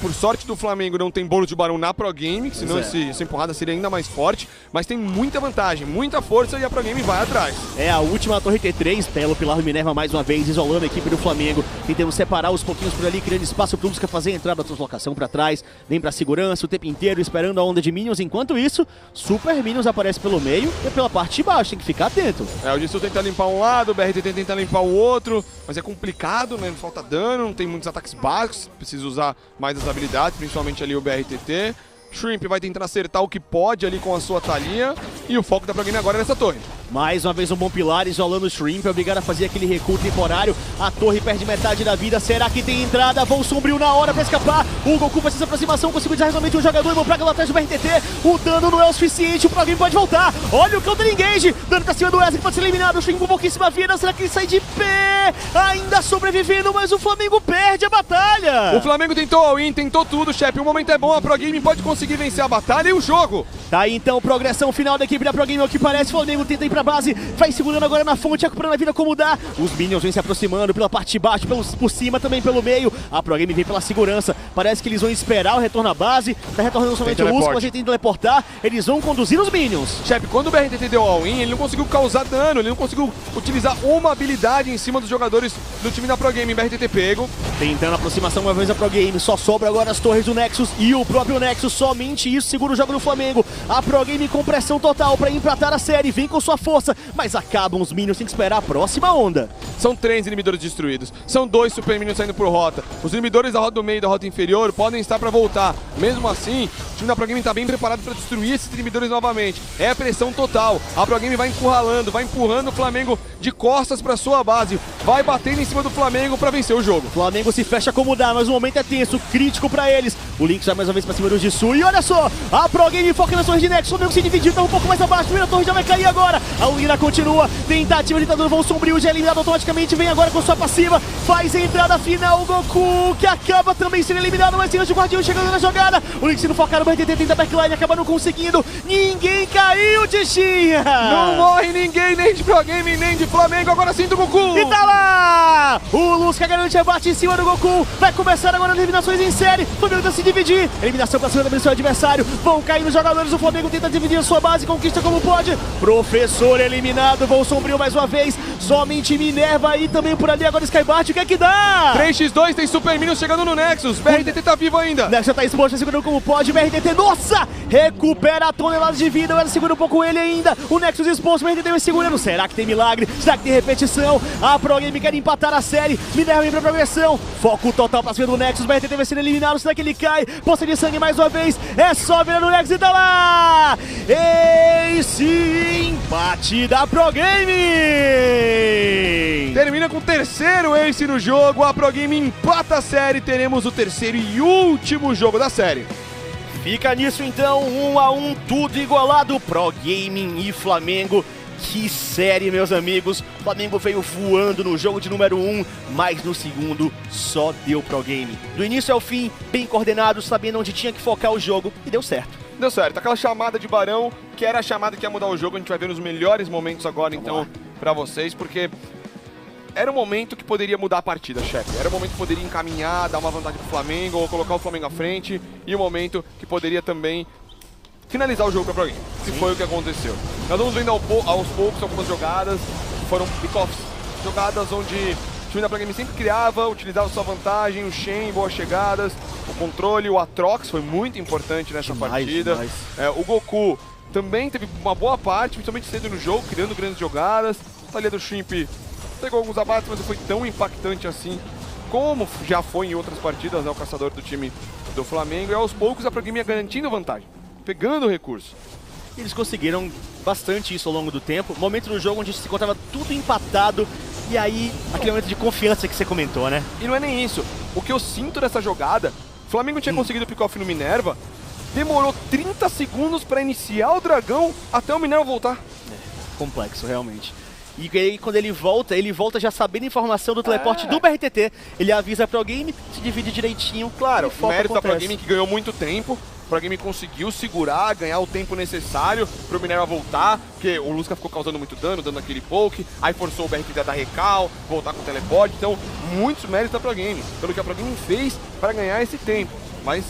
Por sorte do Flamengo não tem bônus de Barão na Pro Game, senão essa empurrada seria ainda mais forte, mas tem muita vantagem, muita força e a Pro Game vai atrás. A última torre T3, pelo Pilar do Minerva mais uma vez, isolando a equipe do Flamengo. tentando separar os pouquinhos por ali, criando espaço pro Lusca fazer a entrada da deslocação pra trás, vem pra segurança o tempo inteiro, esperando a onda de minions. Enquanto isso, Super Minions aparece pelo meio e pela parte de baixo, tem que ficar atento. O Jisoo tenta limpar um lado, o BRTT tenta limpar o outro, mas é complicado, né? Falta dano, não tem muitos ataques básicos, precisa usar mais as habilidades, principalmente ali o BRTT. Shrimp vai tentar acertar o que pode ali com a sua Thalia, e o foco da Pro Game agora é nessa torre. Mais uma vez um bom pilar, isolando o Shrimp, obrigado a fazer aquele recuo temporário. A torre perde metade da vida, será que tem entrada? Voo sombrio na hora pra escapar. O Goku faz essa aproximação, conseguiu desafiar um jogador, e Mopraga lá atrás do BRTT. O dano não é o suficiente, o Pro Game pode voltar. Olha o counter engage, dano pra cima do Wesley, que pode ser eliminado. O Shrimp com pouquíssima vida, será que ele sai de pé? Ainda sobrevivendo, mas o Flamengo perde a batalha. O Flamengo tentou all-in, tentou tudo, chefe. O momento é bom, a Pro Game pode conseguir vencer a batalha e o jogo. Tá aí então, progressão final da equipe da Pro Game, é o que parece. O Flamengo tenta ir pra base, vai segurando agora na fonte, recuperando a vida como dá. Os Minions vêm se aproximando pela parte de baixo, por cima, também pelo meio. A Pro Game vem pela segurança, parece que eles vão esperar o retorno à base. Tá retornando somente o Lusca, a gente tem que teleportar. Eles vão conduzir os Minions. Chefe, quando o BRTT deu all-in, ele não conseguiu causar dano, ele não conseguiu utilizar uma habilidade em cima dos jogadores do time da Pro Game. BRTT pego. Tentando aproximação uma vez a Pro Game, só sobra agora as torres do Nexus e o próprio Nexus, somente isso segura o jogo do Flamengo. A Pro Game com pressão total pra empatar a série, vem com sua força, mas acabam os Minions, tem que esperar a próxima onda. São 3 inibidores destruídos, são 2 Super Minions saindo por rota. Os inibidores da rota do meio e da rota inferior podem estar pra voltar. Mesmo assim, o time da Pro Game tá bem preparado pra destruir esses inibidores novamente. É a pressão total, a Pro Game vai encurralando, vai empurrando o Flamengo de costas pra sua base, vai batendo em cima do Flamengo pra vencer o jogo. O Flamengo se fecha como dá, mas o momento é tenso, crítico pra eles. O Lynx vai mais uma vez pra cima do Jisoo, e olha só, a Pro Game foca nas torres de Nexus. O Flamengo se dividiu, tá um pouco mais abaixo, a primeira torre já vai cair agora. A Urina continua, tentativa de dando voo sombrio, já eliminado automaticamente, vem agora com sua passiva, faz a entrada final, o Goku, que acaba também sendo eliminado, mas tira de guardião chegando na jogada. O Lynx não focar no BRTT, tenta backline, acaba não conseguindo. Ninguém caiu, Tichinha! Não morre ninguém, nem de Pro Game, nem de Flamengo, agora sim do Goku! E tá lá! O Lusca garante abate em cima do Goku, vai começar agora as eliminações em série. O Flamengo tenta se dividir, eliminação pra cima do seu adversário, vão cair nos jogadores, o Flamengo tenta dividir a sua base, conquista como pode. Professor eliminado, voo sombrio mais uma vez, somente Minerva e também por ali agora Skybart, o que é que dá? 3x2, tem Super Minions chegando no Nexus, BRTT tá vivo ainda. Nexus já tá exposto, segurando como pode, BRTT, nossa! Recupera a tonelada de vida, ela segura um pouco ele ainda, o Nexus exposto, o BRTT vai segurando, será que tem milagre? Será que tem repetição? A Pro Game quer empatar a série, Minerva vem pra progressão, foco total pra cima do Nexus, BRTT vai ser eliminado, será que ele cai? Poça de sangue mais uma vez, é só virar no Nexus e tá lá! Esse empate da Pro Game! Termina com o terceiro ace no jogo, a Pro Game empata a série, teremos o terceiro e último jogo da série. Fica nisso então, 1-1, tudo igualado, Pro Gaming e Flamengo. Que série, meus amigos. O Flamengo veio voando no jogo de número 1, mas no segundo só deu Pro Game. Do início ao fim, bem coordenado, sabendo onde tinha que focar o jogo, e deu certo. Deu certo, aquela chamada de Barão, que era a chamada que ia mudar o jogo, a gente vai ver nos melhores momentos agora, então, pra vocês, porque era um momento que poderia mudar a partida, chefe. Era um momento que poderia encaminhar, dar uma vantagem pro Flamengo, ou colocar o Flamengo à frente, e um momento que poderia também finalizar o jogo pra Pro Game, que foi o que aconteceu. Nós vamos vendo aos poucos algumas jogadas, que foram pick-offs, jogadas onde o time da Pro Game sempre criava, utilizava sua vantagem, o Shen, boas chegadas, o controle, o Atrox foi muito importante nessa partida. O Goku também teve uma boa parte, principalmente cedo no jogo, criando grandes jogadas. A Thalia do Shrimp pegou alguns abates, mas não foi tão impactante assim como já foi em outras partidas, né, o caçador do time do Flamengo. E aos poucos a Pro Game ia garantindo vantagem, pegando o recurso. Eles conseguiram bastante isso ao longo do tempo. Momento do jogo onde se encontrava tudo empatado. E aí, aquele momento de confiança que você comentou, né? E não é nem isso. O que eu sinto nessa jogada, o Flamengo tinha conseguido o pick-off no Minerva, demorou 30 segundos para iniciar o dragão até o Minerva voltar. Complexo, realmente. E aí, quando ele volta já sabendo a informação do teleporte do BRTT. Ele avisa Pro Game, se divide direitinho. Claro, o mérito da Pro Game que ganhou muito tempo. O Pro Game conseguiu segurar, ganhar o tempo necessário pro Minerva voltar, porque o Lusca ficou causando muito dano, dando aquele poke, aí forçou o BRTT a dar recal, voltar com o teleporte. Então, muitos méritos da Pro Game, pelo que a Pro Game fez para ganhar esse tempo. Mas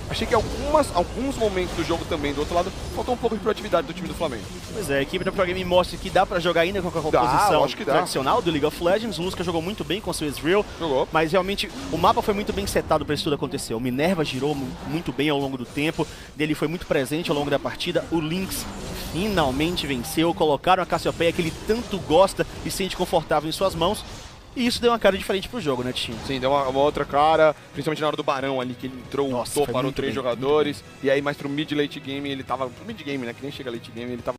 achei que alguns momentos do jogo também, do outro lado, faltou um pouco de proatividade do time do Flamengo. Pois é, a equipe da Pro Game mostra que dá pra jogar ainda com a composição tradicional do League of Legends. O Lusca jogou muito bem com o seu Ezreal, mas realmente o mapa foi muito bem setado pra isso tudo acontecer. O Minerva girou muito bem ao longo do tempo, ele foi muito presente ao longo da partida. O Lynx finalmente venceu, colocaram a Cassiopeia que ele tanto gosta e se sente confortável em suas mãos. E isso deu uma cara diferente pro jogo, né, Tinho? Sim, deu uma outra cara, principalmente na hora do Barão ali, que ele entrou, parou 3 jogadores, e aí mais pro mid-late game, ele tava... Pro mid-game, né, que nem chega late game, ele tava